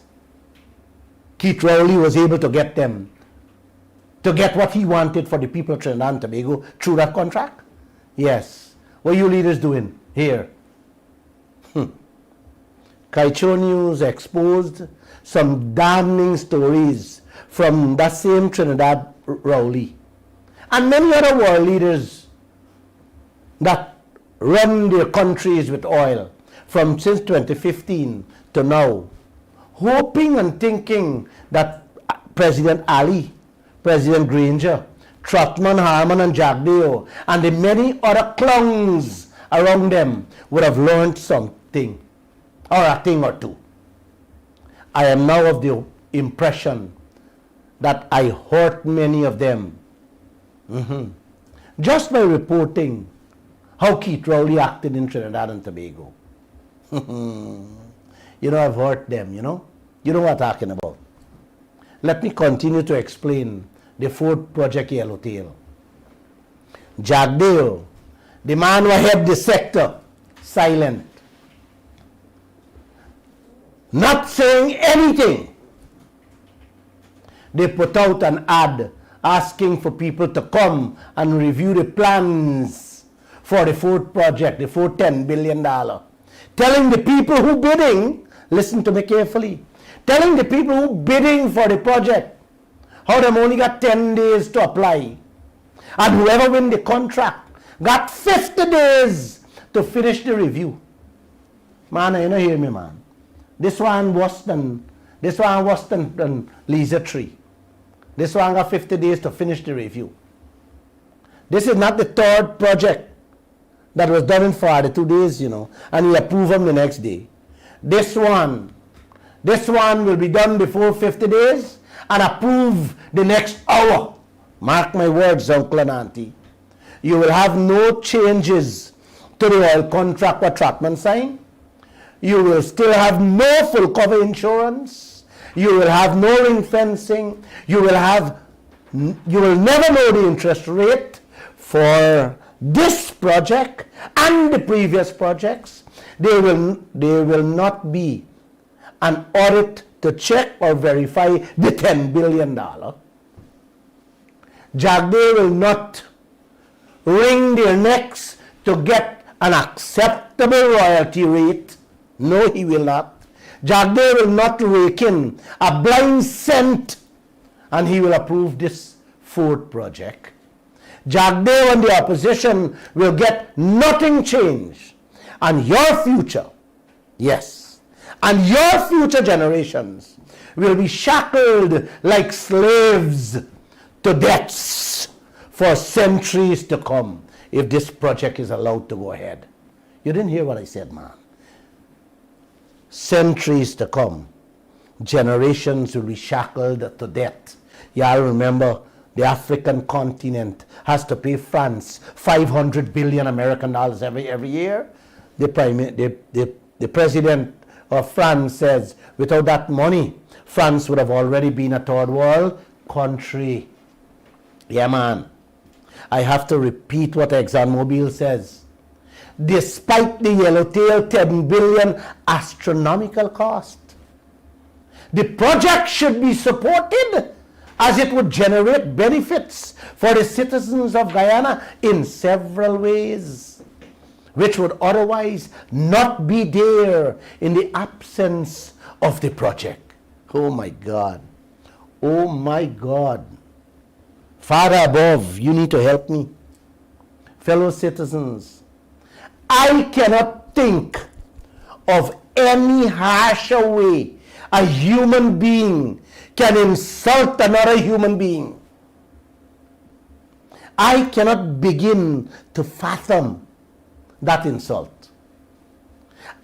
Keith Rowley was able to get them to get what he wanted for the people of Trinidad and Tobago through that contract? Yes. What are you leaders doing here? Kaieteur News exposed some damning stories from that same Trinidad Rowley and many other world leaders that run their countries with oil from since 2015 to now, hoping and thinking that President Ali, President Granger, Trotman, Harmon and Jagdeo and the many other clowns around them would have learned something or a thing or two. I am now of the impression that I hurt many of them just by reporting how Keith Rowley acted in Trinidad and Tobago. You know, I've hurt them, you know. You know what I'm talking about. Let me continue to explain the fourth project Yellowtail. Jagdeo, the man who head the sector, silent. Not saying anything. They put out an ad asking for people to come and review the plans for the fourth project, the fourth $10 billion. Telling the people who bidding, listen to me carefully, telling the people who bidding for the project how them only got 10 days to apply. And whoever win the contract got 50 days to finish the review. Man, you don't hear me, man. This one worse than Leisure Tree. This one got 50 days to finish the review. This is not the third project that was done in 42 days, you know, and he approved them the next day. This one will be done before 50 days and approved the next hour. Mark my words, uncle and auntie. You will have no changes to the oil contract what Trotman signed. You will still have no full cover insurance. You will have no ring fencing. You will never know the interest rate for this project and the previous projects. There will not be an audit to check or verify the $10 billion. Jagde will not wring their necks to get an acceptable royalty rate. No, he will not. Jagde will not rake in a blind cent, and he will approve this fourth project. Jagde and the opposition will get nothing changed. And your future, yes, and your future generations will be shackled like slaves to debts for centuries to come if this project is allowed to go ahead. You didn't hear what I said, man. Centuries to come, generations will be shackled to debt. Y'all remember the African continent has to pay France $500 billion American dollars every year. The president of France says without that money, France would have already been a third world country. Yeah, man. I have to repeat what ExxonMobil says. Despite the yellowtail $10 billion astronomical cost, the project should be supported as it would generate benefits for the citizens of Guyana in several ways, which would otherwise not be there in the absence of the project. Oh my God. Oh my God. Father above, you need to help me. Fellow citizens, I cannot think of any harsher way a human being can insult another human being. I cannot begin to fathom that insult.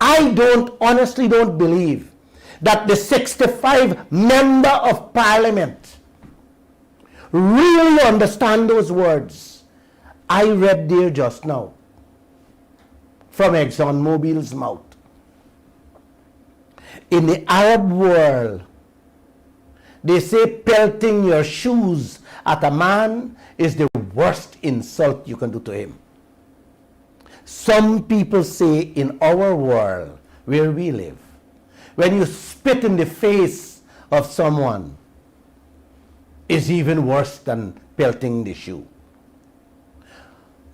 I honestly don't believe that the 65 member of parliament really understand those words I read there just now from ExxonMobil's mouth. In the Arab world, they say pelting your shoes at a man is the worst insult you can do to him. Some people say in our world where we live, when you spit in the face of someone is even worse than pelting the shoe.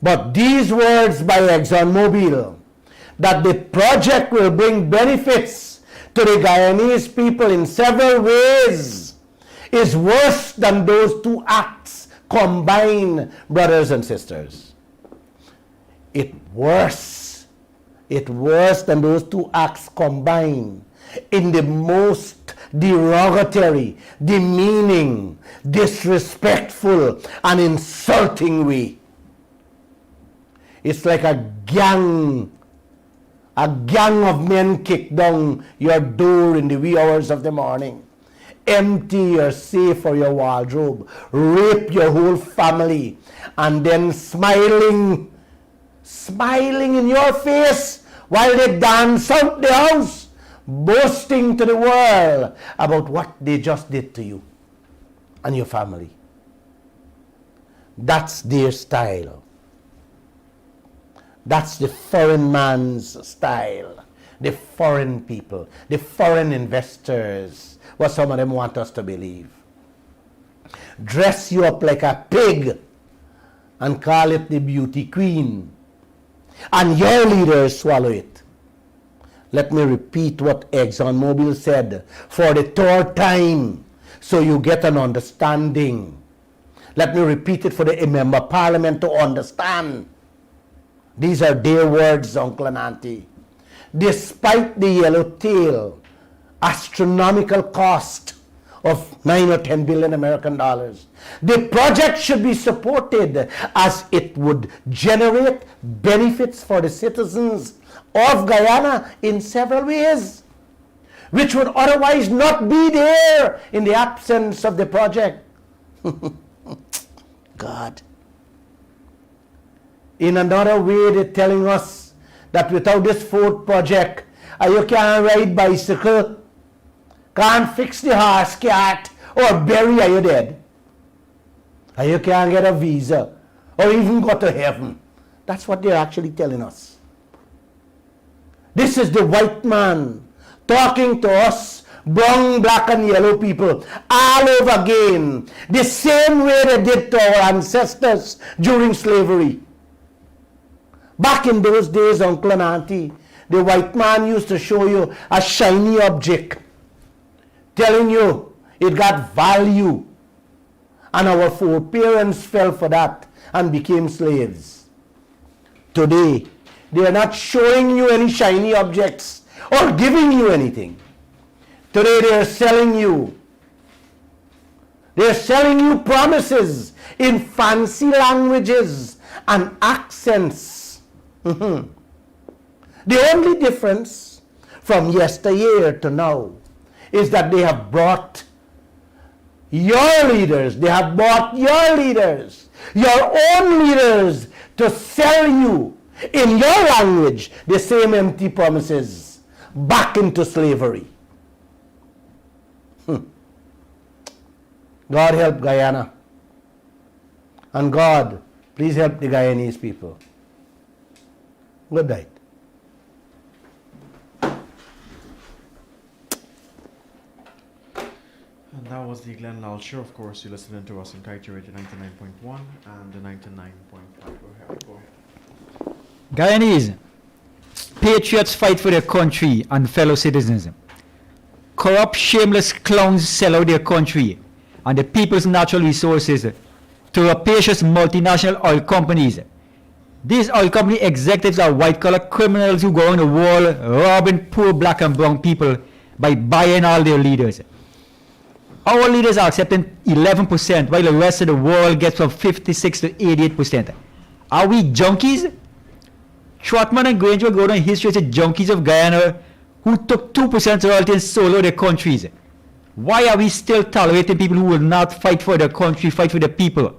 But these words by ExxonMobil, that the project will bring benefits to the Guyanese people in several ways, is worse than those two acts combined, brothers and sisters. It's worse than those two acts combined in the most derogatory, demeaning, disrespectful, and insulting way. It's like a gang of men kick down your door in the wee hours of the morning, empty your safe or your wardrobe, rape your whole family, and then smiling in your face while they dance out the house, boasting to the world about what they just did to you and your family. That's their style. That's the foreign man's style. The foreign people, the foreign investors, what some of them want us to believe. Dress you up like a pig and call it the beauty queen. And your leaders swallow it. Let me repeat what ExxonMobil said for the third time so you get an understanding. Let me repeat it for the member of parliament to understand. These are their words, uncle and auntie. Despite the yellowtail astronomical cost of 9 or 10 billion American dollars, the project should be supported as it would generate benefits for the citizens of Guyana in several ways, which would otherwise not be there in the absence of the project. God. In another way, they're telling us that without this fourth project, you can't ride bicycle, can't fix the horse cat or bury you dead. And you can't get a visa or even go to heaven. That's what they're actually telling us. This is the white man talking to us, brown, black, and yellow people, all over again, the same way they did to our ancestors during slavery. Back in those days, uncle and auntie, the white man used to show you a shiny object, telling you it got value. And our foreparents fell for that and became slaves. Today, they are not showing you any shiny objects or giving you anything. Today they are selling you. They are selling you promises in fancy languages and accents. The only difference from yesteryear to now is that they have brought your leaders, they have bought your leaders, your own leaders, to sell you in your language the same empty promises back into slavery. God help Guyana. And God, please help the Guyanese people. Good night. And that was the Glenn Lall Show. Of course, you're listening to us on Kaieteur Radio 99.1 and the 99.5. Go ahead. Guyanese, patriots fight for their country and fellow citizens. Corrupt, shameless clowns sell out their country and the people's natural resources to rapacious multinational oil companies. These oil company executives are white-collar criminals who go on the wall robbing poor black and brown people by buying all their leaders. Our leaders are accepting 11%, while the rest of the world gets from 56 to 88%. Are we junkies? Trotman and Granger go down in history as the junkies of Guyana who took 2% royalty and sold out their countries. Why are we still tolerating people who will not fight for their country, fight for their people?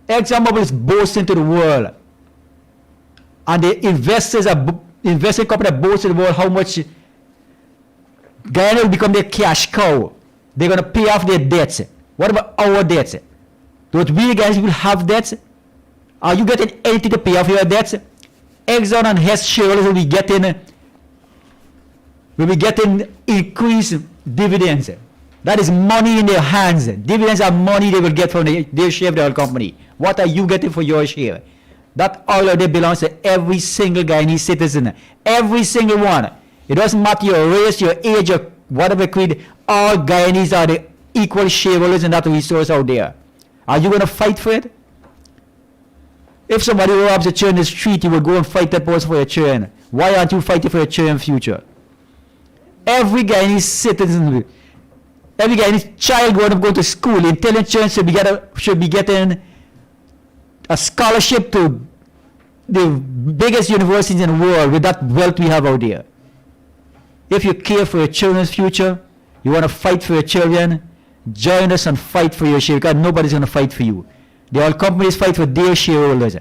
ExxonMobil is boasting to the world. And the investors are investing company that boast to the world how much Guyana will become their cash cow. They're going to pay off their debts. What about our debts? Don't we guys will have debts? Are you getting anything to pay off your debts? Exxon and Hess shareholders will be getting increased dividends. That is money in their hands. Dividends are money they will get from their share of the oil company. What are you getting for your share? That oil out there belongs to every single Guyanese citizen. Every single one. It doesn't matter your race, your age, or whatever creed. All Guyanese are the equal shareholders in that resource out there. Are you going to fight for it? If somebody robs a churn in the street, you will go and fight that person for your churn. Why aren't you fighting for your churn future? Every Guyanese citizen, every Guyanese child going to school, intelligent children should be getting a scholarship to the biggest universities in the world with that wealth we have out there. If you care for your children's future, you want to fight for your children, join us and fight for your share, because nobody's going to fight for you. The oil companies fight for their shareholders.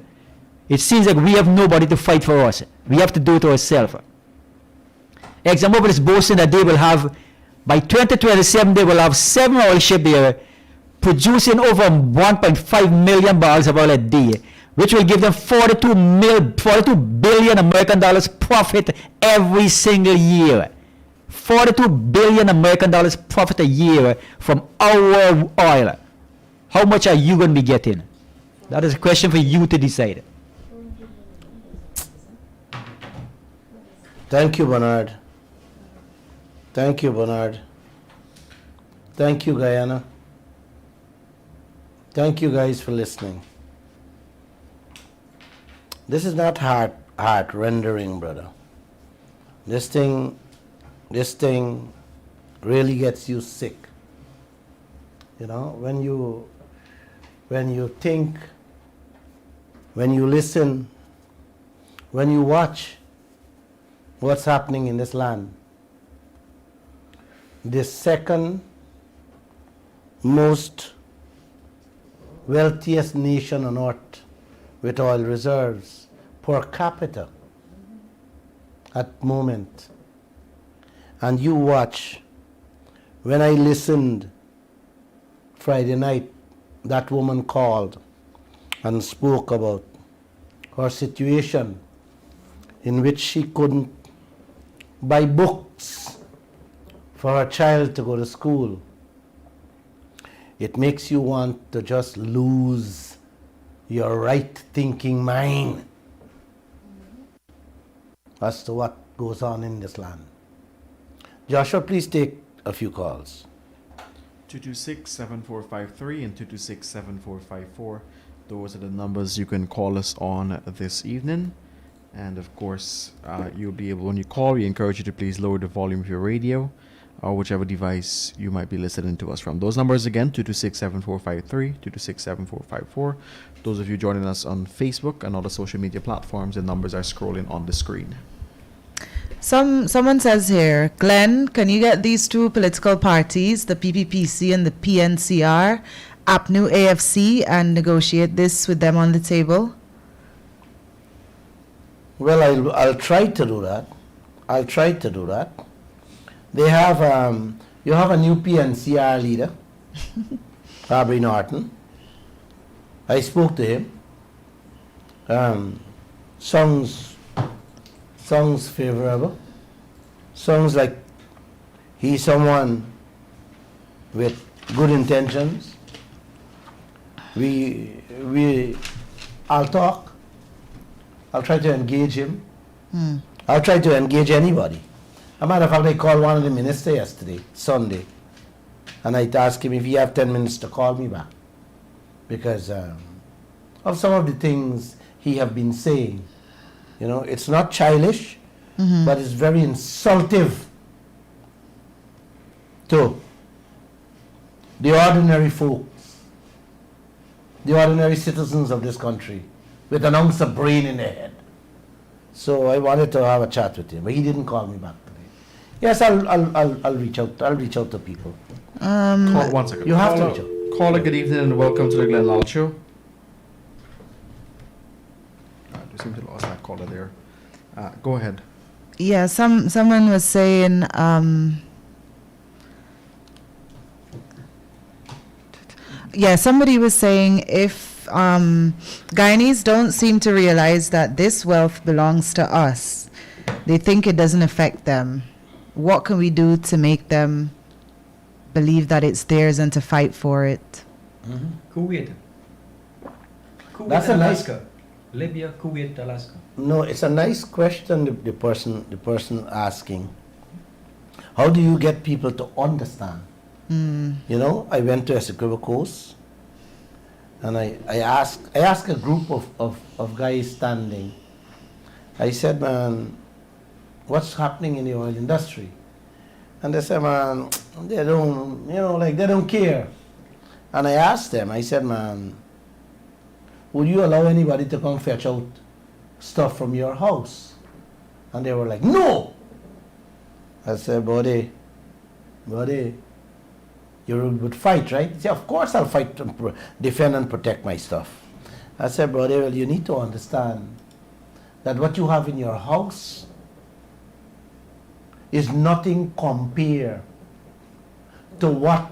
It seems like we have nobody to fight for us. We have to do it ourselves. ExxonMobil is boasting that they will have, by 2027, they will have 7 oil ships there producing over 1.5 million barrels of oil a day, which will give them 42 billion American dollars profit every single year. 42 billion American dollars profit a year from our oil. How much are you going to be getting? That is a question for you to decide. Thank you, Bernard. Thank you, Bernard. Thank you, Guyana. Thank you guys for listening. This is not heart rendering, brother. This thing really gets you sick. You know, when you think, when you listen, when you watch what's happening in this land, the second most wealthiest nation on earth with oil reserves per capita at moment, and you watch When I listened Friday night, that woman called and spoke about her situation in which she couldn't buy books for her child to go to school. It makes you want to just lose your right thinking mind as to what goes on in this land. Joshua, please take a few calls. 226-7453 and 226-7454. Those are the numbers you can call us on this evening. And of course, you'll be able, when you call, we encourage you to please lower the volume of your radio or whichever device you might be listening to us from. Those numbers again, 226-7453, 226-7454. Those of you joining us on Facebook and other social media platforms, the numbers are scrolling on the screen. Someone says here, Glenn, can you get these two political parties, the PPPC and the PNCR, APNU AFC, and negotiate this with them on the table? Well, I'll try to do that. I'll try to do that. They have, you have a new PNCR leader, Aubrey Norton. I spoke to him. Sounds favorable. Sounds like he's someone with good intentions. I'll talk. I'll try to engage him. I'll try to engage anybody. As a matter of fact, I called one of the ministers yesterday, Sunday, and I asked him if he have 10 minutes to call me back because of some of the things he have been saying. You know, it's not childish, but it's very insultive to the ordinary folks, the ordinary citizens of this country with an ounce of brain in their head. So I wanted to have a chat with him, but he didn't call me back today. Yes, I'll reach out. I'll reach out to people. Call, one second. You have to reach out. Caller, good evening and welcome to the Glenn Lall Show. We seem to have lost that caller there. Go ahead. Yeah, someone was saying, somebody was saying if Guyanese don't seem to realize that this wealth belongs to us, they think it doesn't affect them. What can we do to make them believe that it's theirs and to fight for it? Kuwait. That's a nice- Alaska. Libya, Kuwait, Alaska. No, it's a nice question. The person asking, how do you get people to understand? You know, I went to Essequibo Coast, and I asked a group of guys standing. I said, man, what's happening in the oil industry? And they said, man, they don't, they don't care. And I asked them, I said, man, would you allow anybody to come fetch out stuff from your house? And they were like, no. I said, buddy, you would fight, right? He said, of course I'll fight to defend and protect my stuff. I said, brother, well, you need to understand that what you have in your house is nothing compared to what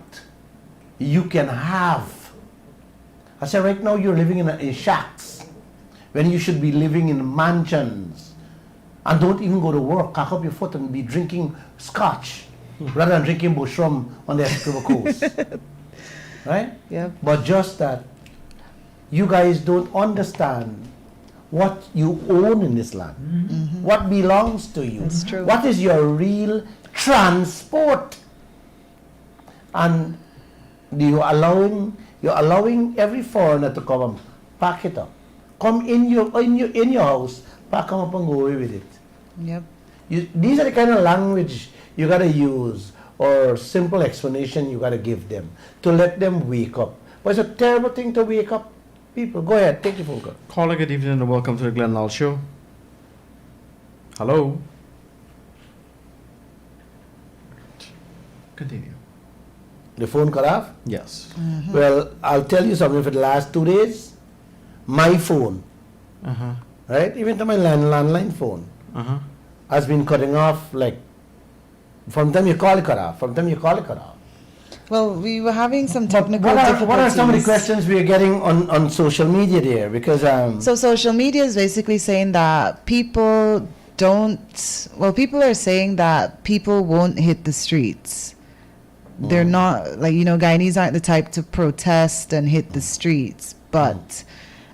you can have. I said, right now you're living in shacks when you should be living in mansions and don't even go to work, cock up your foot and be drinking scotch rather than drinking bush rum on the Essequibo Coast. Right? Yeah. But just that you guys don't understand what you own in this land, what belongs to you, That's true. what is your real transport, and you're allowing every foreigner to come and pack it up, come in your house, pack them up and go away with it. Yep. These are the kind of language you gotta use or simple explanation you gotta give them to let them wake up. But it's a terrible thing to wake up people. Go ahead, take your phone call. Caller, good evening and welcome to the Glenn Lall Show. Hello. Continue. The phone cut off? Yes. Well, I'll tell you something. For the last 2 days, my phone, right, even to my landline phone, has been cutting off. Like, from the time you call it cut off, from the time you call it cut off. Well, we were having some But technical difficulties. what are some of the questions we are getting on social media there? Because So social media is basically saying that people people are saying that people won't hit the streets. They're not, like, Guyanese aren't the type to protest and hit the streets. But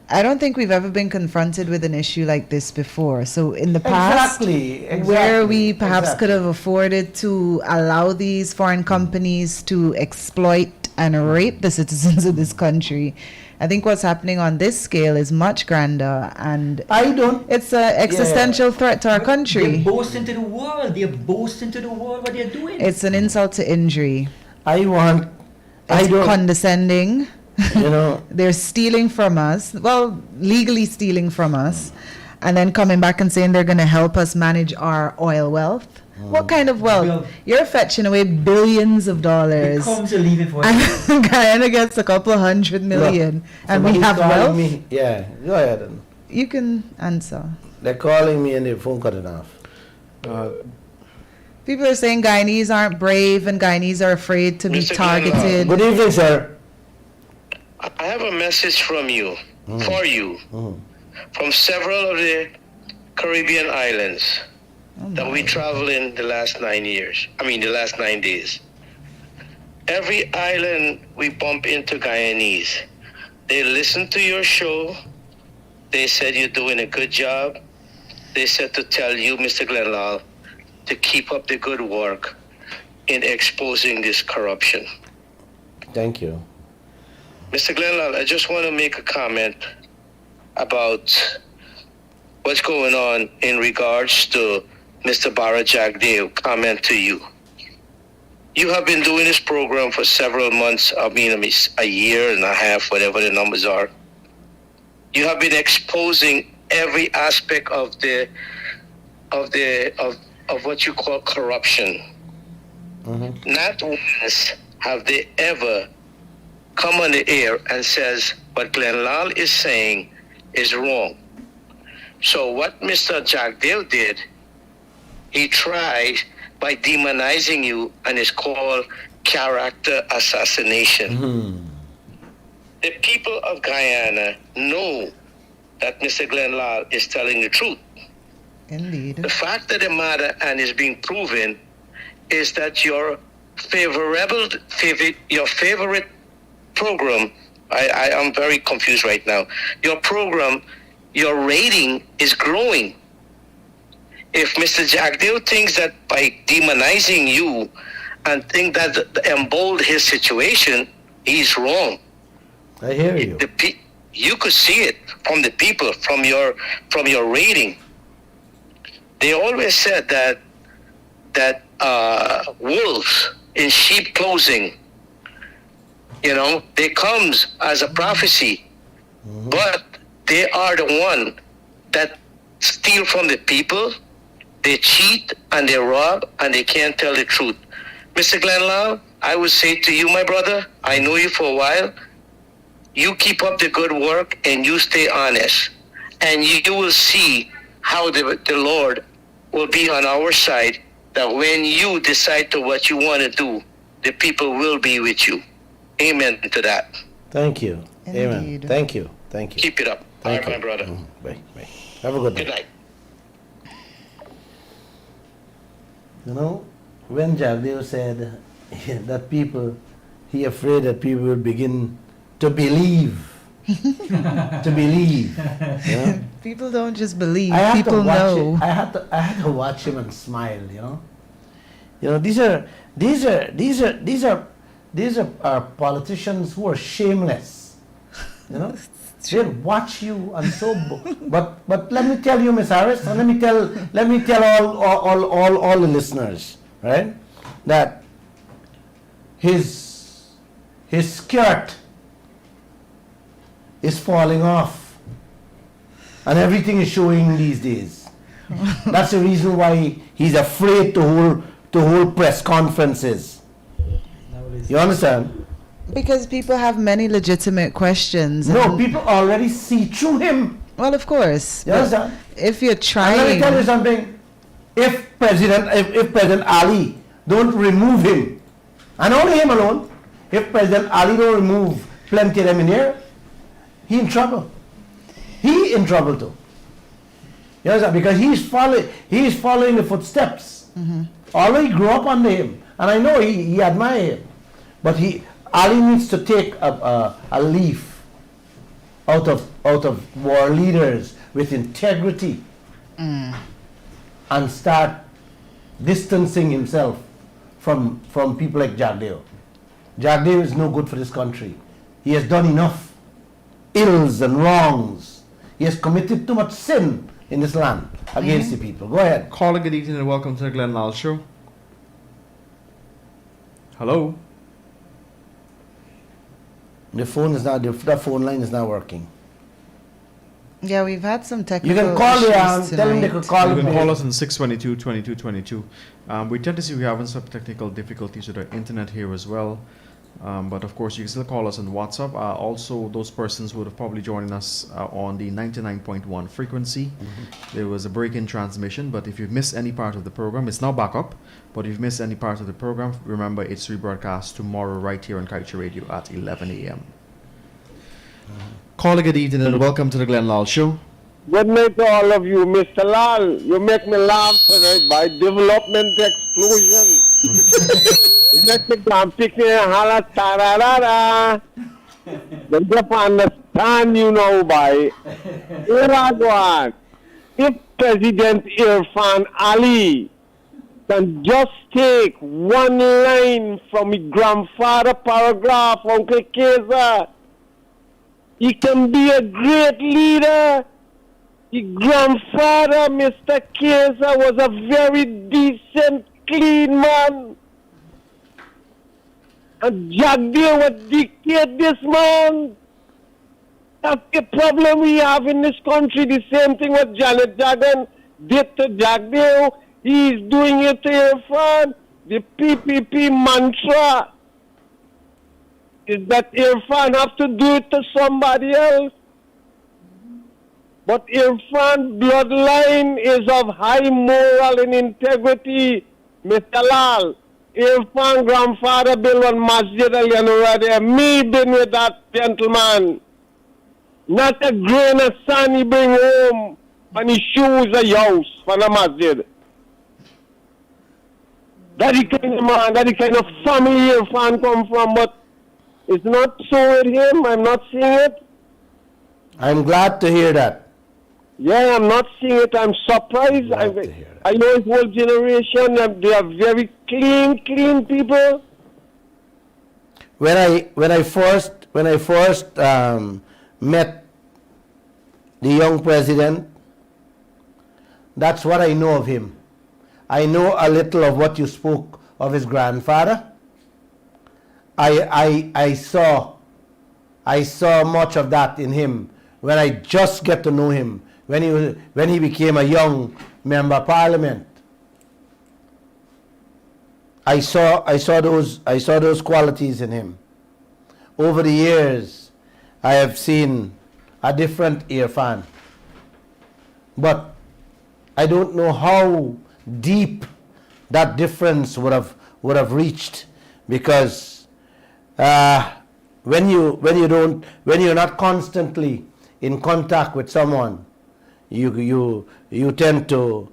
I don't think we've ever been confronted with an issue like this before. So in the past, where we perhaps could have afforded to allow these foreign companies to exploit and rape the citizens of this country, I think what's happening on this scale is much grander, and it's an existential threat to our country. They're boasting to the world. They're boasting to the world what they're doing. It's an insult to injury. It's condescending. They're stealing from us, legally stealing from us, and then coming back and saying they're going to help us manage our oil wealth. What kind of wealth? Well, You're fetching away billions of dollars. Becomes a leaving for it. And Guyana gets a couple $100 million, and we have wealth. Yeah, go ahead. You can answer. They're calling me and the phone cut it off. People are saying Guyanese aren't brave and Guyanese are afraid to be Mr. targeted. Good evening, sir. I have a message from you, for you, from several of the Caribbean islands that we traveled in the last 9 days. Every island we bump into Guyanese, they listen to your show. They said you're doing a good job. They said to tell you, Mr. Lall, to keep up the good work in exposing this corruption. Thank you. Mr. Lall, I just want to make a comment about what's going on in regards to Mr. Barajagdeo. Comment to you. You have been doing this program for several months, a year and a half, whatever the numbers are. You have been exposing every aspect of what you call corruption. Not once have they ever come on the air and says what Lall is saying is wrong. So what Mr. Jagdeo did, he tried by demonizing you, and it's called character assassination. The people of Guyana know that Mr. Lall is telling the truth. Indeed. The fact of the matter, and is being proven, is that your favorite program, I am very confused right now. Your program, your rating is growing. If Mr. Jagdeo thinks that by demonizing you and think that emboldened his situation, he's wrong. I hear you. You could see it from the people, from your rating. They always said that wolves in sheep clothing, they comes as a prophecy, but they are the one that steal from the people. They cheat and they rob and they can't tell the truth. Mr. Lall, I would say to you, my brother, I know you for a while. You keep up the good work and you stay honest. And you will see how the Lord will be on our side, that when you decide to what you want to do, the people will be with you. Amen to that. Thank you. Amen. Indeed. Thank you. Keep it up. Thank All right, you. my brother. Bye. Have a good Good night. night. When Jagdeo said that he afraid that people will begin to believe. People don't just believe. I had People to watch know. it. I had to watch him and smile. These are politicians who are shameless. They watch you and but let me tell you, Miss Harris, and let me tell all the listeners, right, that his skirt is falling off, and everything is showing these days. That's the reason why he's afraid to hold press conferences. You understand? Because people have many legitimate questions. No, and- people already see through him. Well, of course. You but understand? if you're And trying, let me tell you something. If President Ali don't remove him, and only him alone, if President Ali don't remove plenty of them in here, he in trouble. He in trouble too. You know, because he's following the footsteps. Although he grew up under him, and I know he admire him, but Ali needs to take a leaf out of war leaders with integrity and start distancing himself from people like Jagdeo. Jagdeo is no good for this country. He has done enough ills and wrongs. He has committed too much sin in this land against the people. Go ahead. Caller, good evening and welcome to the Glenn Lall Show. Hello? The phone line is not working. Yeah, we've had some You technical can call issues tell them they tonight. could call You can me. call us on 622-2222. We tend to see we're having some technical difficulties with our internet here as well. But of course, you can still call us on WhatsApp. Also, those persons would have probably joined us on the 99.1 frequency. There was a break in transmission, but if you've missed any part of the program, it's now back up. But if you've missed any part of the program, remember it's rebroadcast tomorrow right here on Kaieteur Radio at 11 a.m. Caller, good evening and welcome to the Glenn Lall Show. Good night to all of you, Mr. Lall. You make me laugh tonight by development explosion. Let me come pick me and holla tararara. They just understand you now by Iragwan. If President Irfan Ali can just take one line from his grandfather paragraph, Uncle Kaieteur, he can be a great leader. His grandfather, Mr. Kaieteur, was a very decent, clean man. And Jagdeo would dictate this man. That's the problem we have in this country. The same thing what Janet Jagan did to Jagdeo. He's doing it to Irfan. The PPP mantra is that Irfan have to do it to somebody else. But Irfan bloodline is of high moral and integrity, Mr. Lall. Irfan grandfather built one masjid al there. Me been with that gentleman. Not a grain of sand he bring home and he shoes a house for the masjid. That the kind of man, that the kind of family Irfan come from, but it's not so with him. I'm not seeing it. I'm glad to hear that. Yeah, I'm not seeing it. I'm surprised. I know his whole generation, they are very clean people. When I first met the young president, that's what I know of him. I know a little of what you spoke of his grandfather. I saw much of that in him when I just get to know him, when he became a young member of parliament. I saw those qualities in him. Over the years, I have seen a different Irfan, but I don't know how deep that difference would have reached, because when you're not constantly in contact with someone, you tend to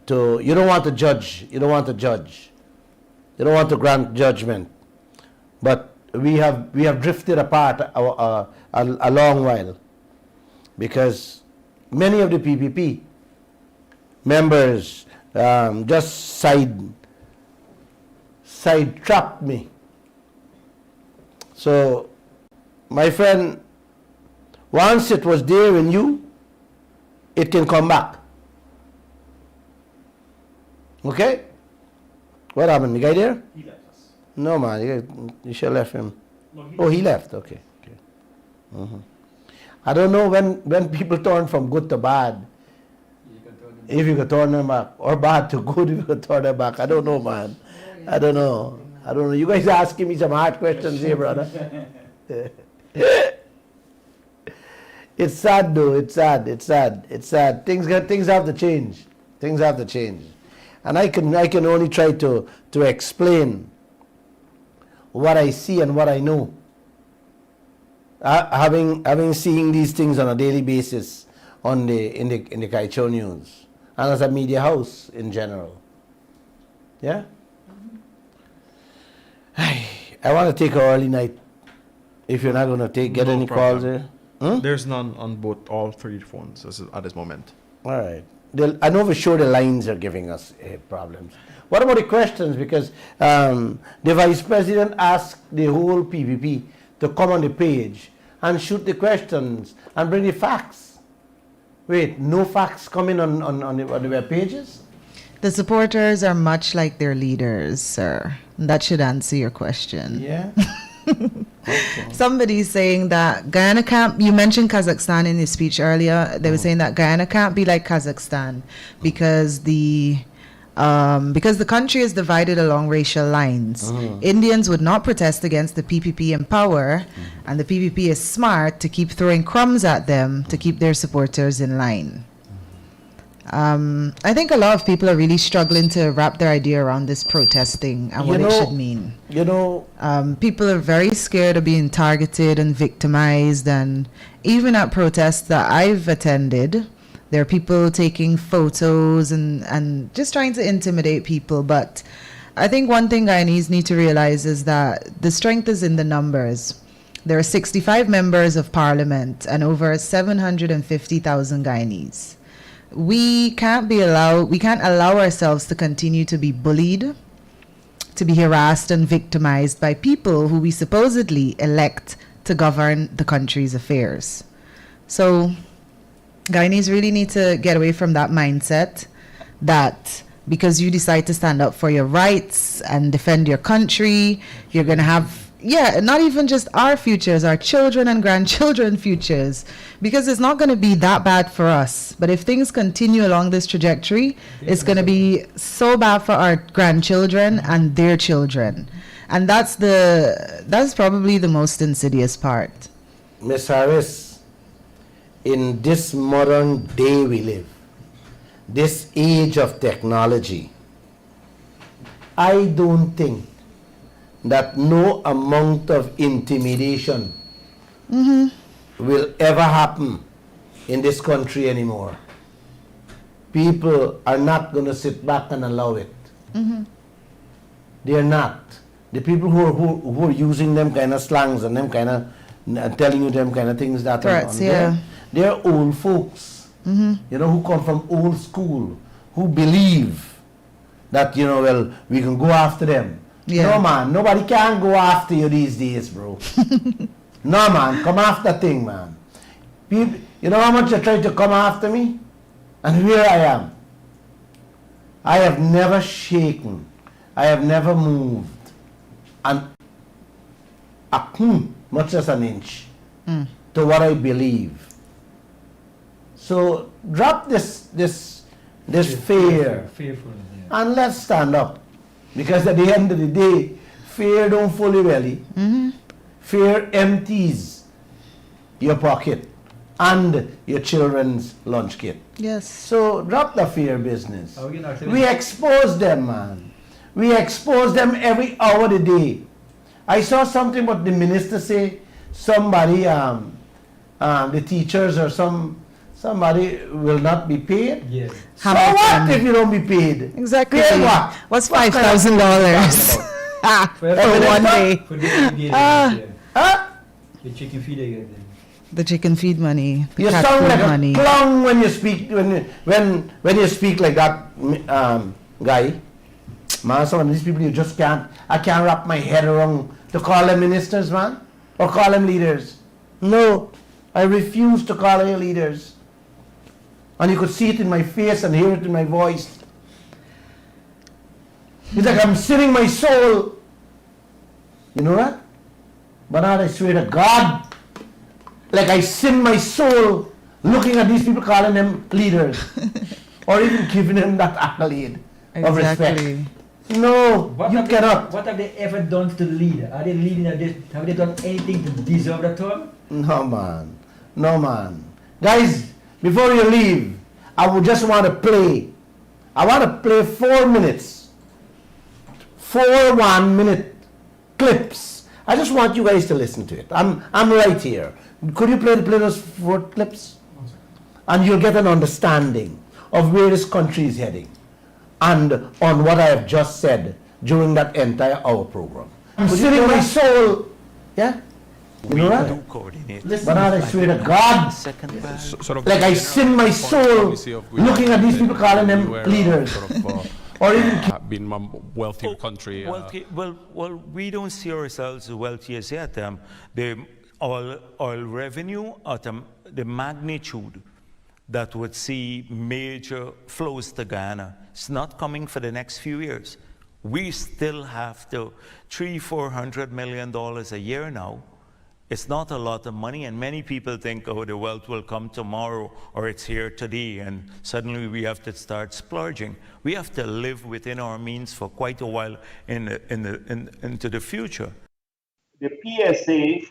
you don't want to judge. You don't want to grant judgment. But we have drifted apart a long while, because many of the PPP members just sidetracked me. So, my friend, once it was there in you, it can come back. Okay? What happened? The guy there? He left us. No, man. You should have left him. No, he left. Okay. I don't know when people turn from good to bad, if you could turn them back, or bad to good if you could turn them back. I don't know, man. I don't know. You guys are asking me some hard questions here, brother. It's sad, though. It's sad. Things have to change. And I can only try to explain what I see and what I know. Having seen these things on a daily basis in the Kaieteur News and as a media house in general. Yeah? I want to take an early night. If you're not going to get No any problem. calls there. Hmm? There's none on all three phones at this moment. All right. I know for sure the lines are giving us problems. What about the questions? Because the Vice President asked the whole PPP to come on the page and shoot the questions and bring the facts. Wait, no facts coming on the web pages? The supporters are much like their leaders, sir. That should answer your question. Yeah. Somebody's saying that Guyana can't, you mentioned Kazakhstan in your speech earlier. They were saying that Guyana can't be like Kazakhstan because the country is divided along racial lines. Indians would not protest against the PPP in power, and the PPP is smart to keep throwing crumbs at them to keep their supporters in line. I think a lot of people are really struggling to wrap their idea around this protesting and what it should mean. People are very scared of being targeted and victimized, and even at protests that I've attended, there are people taking photos and just trying to intimidate people. But I think one thing Guyanese need to realize is that the strength is in the numbers. There are 65 members of parliament and over 750,000 Guyanese. We can't allow ourselves to continue to be bullied, to be harassed and victimized by people who we supposedly elect to govern the country's affairs. So Guyanese really need to get away from that mindset that because you decide to stand up for your rights and defend your country, you're going to have, not even just our futures, our children and grandchildren futures, because it's not going to be that bad for us. But if things continue along this trajectory, it's going to be so bad for our grandchildren and their children. And that's probably the most insidious part. Miss Harris, in this modern day we live, this age of technology, I don't think that no amount of intimidation will ever happen in this country anymore. People are not going to sit back and allow it. They are not. The people who are using them kind of slangs and them kind of telling you them kind of things that Threats, they're old folks, who come from old school, who believe that, well, we can go after them. No, man, nobody can go after you these days, bro. No, man, come after thing, man. People, you know how much they try to come after me? And here I am. I have never shaken. I have never moved. And much as an inch to what I believe. So drop this fear and let's stand up. Because at the end of the day, fear don't fully belly. Fear empties your pocket and your children's lunch kit. Yes. So drop the fear business. We expose them, man. We expose them every hour of the day. I saw something what the minister say. Somebody, the teachers or somebody will not be paid. Yes. So what if you don't be paid? Exactly. Paid what? What's $5,000? For one day. For the The chicken feed again. The chicken feed money. The You cat sound food like money. a clown when you speak when you speak like that, guy. Man, some of these people I can't wrap my head around to call them ministers, man, or call them leaders. No, I refuse to call them leaders. And you could see it in my face and hear it in my voice. It's like I'm sinning my soul. You know that? But now I swear to God, like I sin my soul looking at these people calling them leaders or even giving them that accolade of respect. No, you cannot. What have they ever done to the leader? Are they leading? Have they done anything to deserve the term? No, man. No, man. Guys, before you leave, I would just want to play. I want to play 4 minutes. 1 minute clips. I just want you guys to listen to it. I'm right here. Could you play those 4 clips? And you'll get an understanding of where this country is heading and on what I have just said during that entire hour program. I'm sitting my soul, yeah? You know that? But I swear to God, like I sin my soul looking at these people calling them leaders. Or even been a wealthy country. Well, we don't see ourselves as wealthy as yet. The oil revenue at the magnitude that would see major flows to Guyana, it's not coming for the next few years. We still have to $300-400 million a year now. It's not a lot of money, and many people think, oh, the wealth will come tomorrow, or it's here today, and suddenly we have to start splurging. We have to live within our means for quite a while into the future. The PSA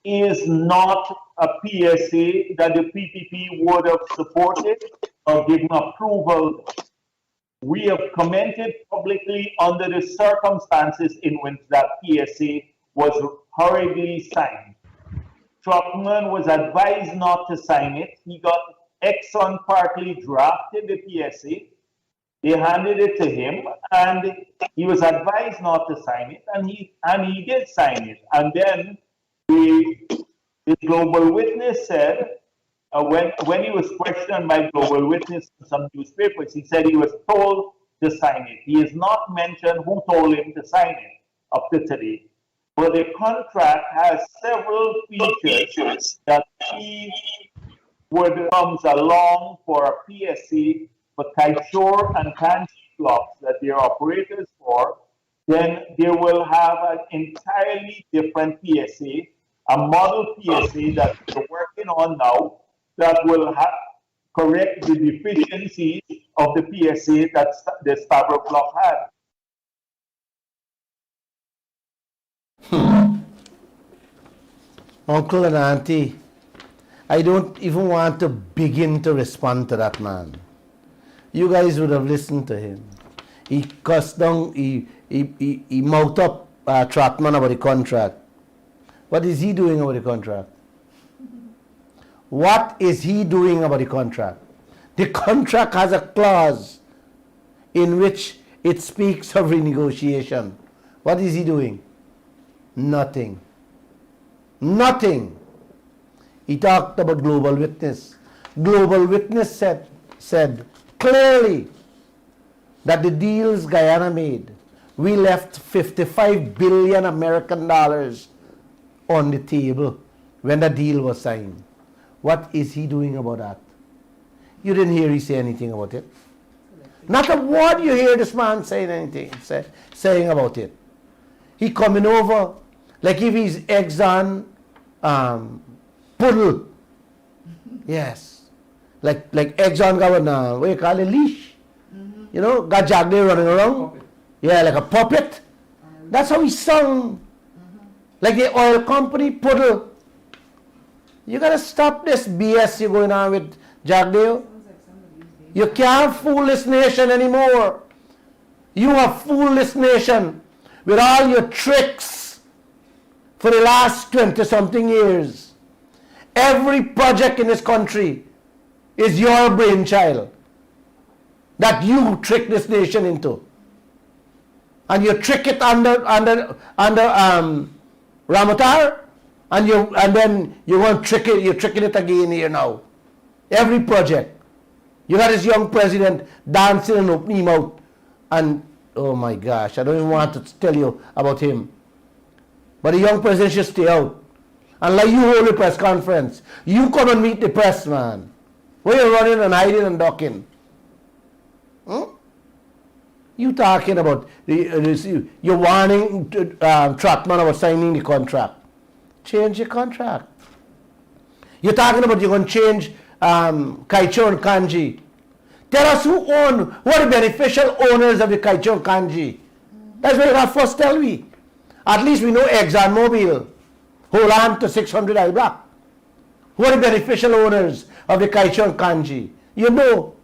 is not a PSA that the PPP would have supported or given approval. We have commented publicly under the circumstances in which that PSA was hurriedly signed. Trotman was advised not to sign it. He got Exxon partly drafted the PSA. They handed it to him, and he was advised not to sign it, and he did sign it. And then the Global Witness said, when he was questioned by Global Witness in some newspapers, he said he was told to sign it. He has not mentioned who told him to sign it up to today. But the contract has several features that he would comes along for a PSC for Kaieteur and Kanji blocks that they're operators for. Then they will have an entirely different PSA, a model PSA that we're working on now that will correct the deficiencies of the PSA that the Stabroek block had. Uncle and Auntie, I don't even want to begin to respond to that man. You guys would have listened to him. He cussed down, he mouthed up Trotman about the contract. What is he doing about the contract? What is he doing about the contract? The contract has a clause in which it speaks of renegotiation. What is he doing? Nothing. Nothing. He talked about Global Witness. Global Witness said clearly that the deals Guyana made, we left 55 billion American dollars on the table when the deal was signed. What is he doing about that? You didn't hear he say anything about it. Not a word you hear this man saying anything, saying about it. He coming over like if he's Exxon Poodle. Yes. Like Exxon got what you call it, leash. You know, got Jack there running around. Yeah, like a puppet. That's how he sung. Like the oil company Poodle. You gotta stop this BS you're going on with Jack Dale. You can't fool this nation anymore. You have fooled this nation with all your tricks for the last 20-something years. Every project in this country is your brainchild that you trick this nation into. And you trick it under Ramatar, and then you want to trick it, you're tricking it again here now. Every project. You got this young president dancing and opening him out. And, oh my gosh, I don't even want to tell you about him. But the young president should stay out. And like you hold a press conference, you come and meet the press, man. Where you running and hiding and ducking? You talking about, you're warning Trotman about signing the contract. Change your contract. You're talking about you're going to change Kaieteur and Kanji. Tell us who are the beneficial owners of the Kaieteur and Kanji. That's what you have first tell me. At least we know ExxonMobil hold on to 600 I block. Who are the beneficial owners of the Kaieteur and Kanji? You know.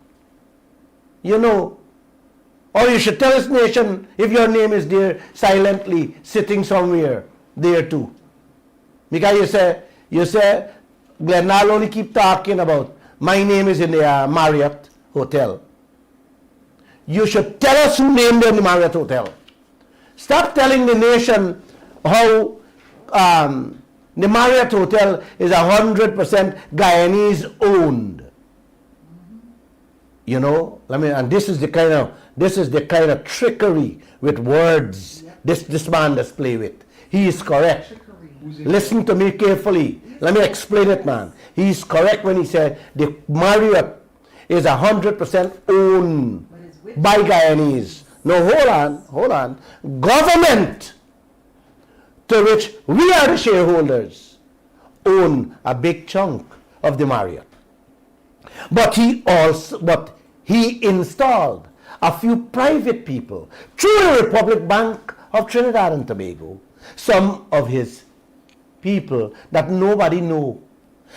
Or you should tell this nation if your name is there silently sitting somewhere there too. Because you say, Glenn, I'll only keep talking about my name is in the Marriott Hotel. You should tell us who named the Marriott Hotel. Stop telling the nation how the Marriott Hotel is 100% Guyanese owned. You know, and this is the kind of trickery with words this man does play with. He is correct. Listen to me carefully. Let me explain it, man. He is correct when he said the Marriott is 100% owned by Guyanese. No, hold on. Government, to which we are the shareholders, own a big chunk of the Marriott. But he installed a few private people through the Republic Bank of Trinidad and Tobago, some of his people that nobody know.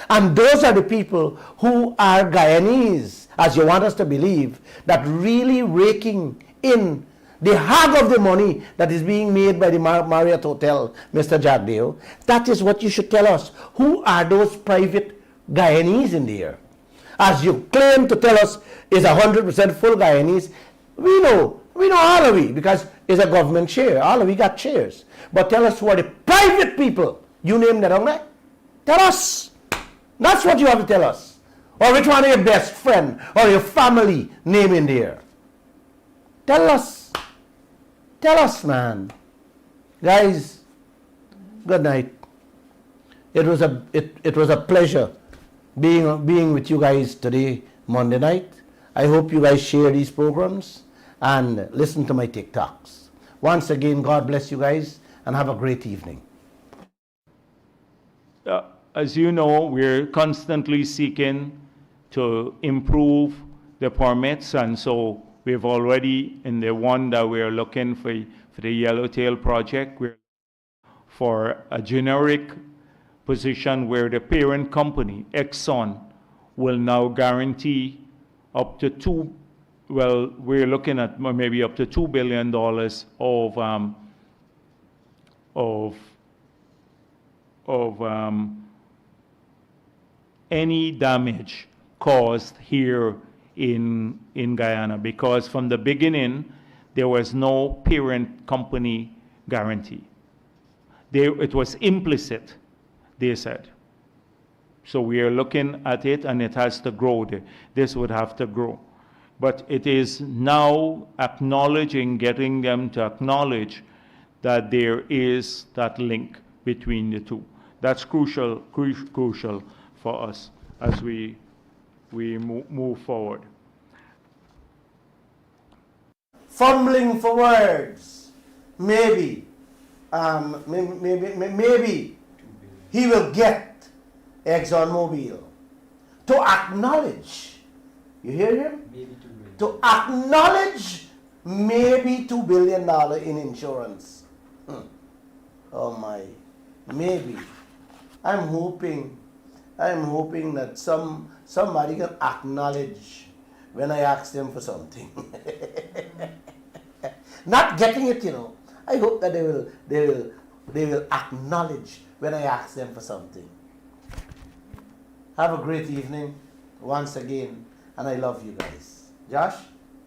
And those are the people who are Guyanese, as you want us to believe, that really raking in the hog of the money that is being made by the Marriott Hotel, Mr. Jagdeo. That is what you should tell us. Who are those private Guyanese in there? As you claim to tell us is 100% full Guyanese, we know all of we, because it's a government share. All of we got shares. But tell us who are the private people. You name that on there. Tell us. That's what you have to tell us. Or which one of your best friend or your family name in there. Tell us. Tell us, man. Guys, good night. It was a pleasure being with you guys today, Monday night. I hope you guys share these programs and listen to my TikToks. Once again, God bless you guys and have a great evening. As you know, we're constantly seeking to improve the permits, and so we've already, in the one that we're looking for the Yellowtail project, we're for a generic position where the parent company, Exxon, will now guarantee up to we're looking at maybe up to $2 billion of any damage caused here in Guyana, because from the beginning there was no parent company guarantee. It was implicit, they said. So we are looking at it, and it has to grow. This would have to grow. But it is now getting them to acknowledge that there is that link between the two. That's crucial for us as we move forward. Fumbling for words. Maybe he will get ExxonMobil to acknowledge. You hear him? To acknowledge maybe $2 billion in insurance. Oh my, maybe. I'm hoping that somebody can acknowledge when I ask them for something. Not getting it, you know. I hope that they will acknowledge when I ask them for something. Have a great evening once again, and I love you guys. Josh,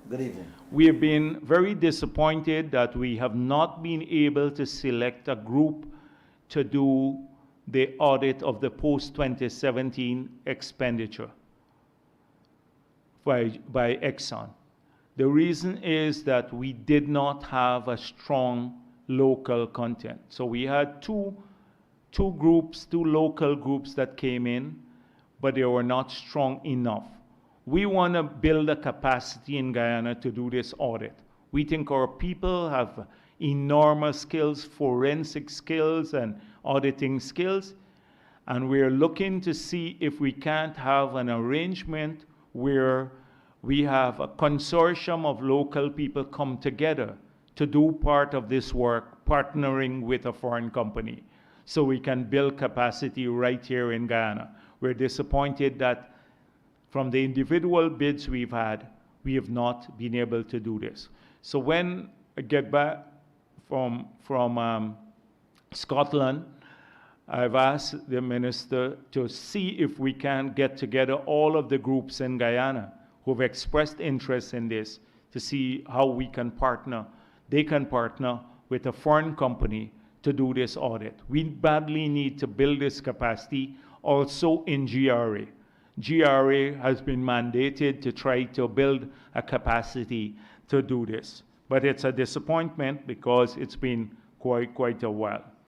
good evening. We have been very disappointed that we have not been able to select a group to do the audit of the post-2017 expenditure by Exxon. The reason is that we did not have a strong local content. So we had two local groups that came in, but they were not strong enough. We want to build a capacity in Guyana to do this audit. We think our people have enormous skills, forensic skills and auditing skills, and we're looking to see if we can't have an arrangement where we have a consortium of local people come together to do part of this work, partnering with a foreign company, so we can build capacity right here in Guyana. We're disappointed that from the individual bids we've had, we have not been able to do this. So when I get back from Scotland, I've asked the minister to see if we can get together all of the groups in Guyana who've expressed interest in this to see how we can partner. They can partner with a foreign company to do this audit. We badly need to build this capacity also in GRA. GRA has been mandated to try to build a capacity to do this. But it's a disappointment because it's been quite a while.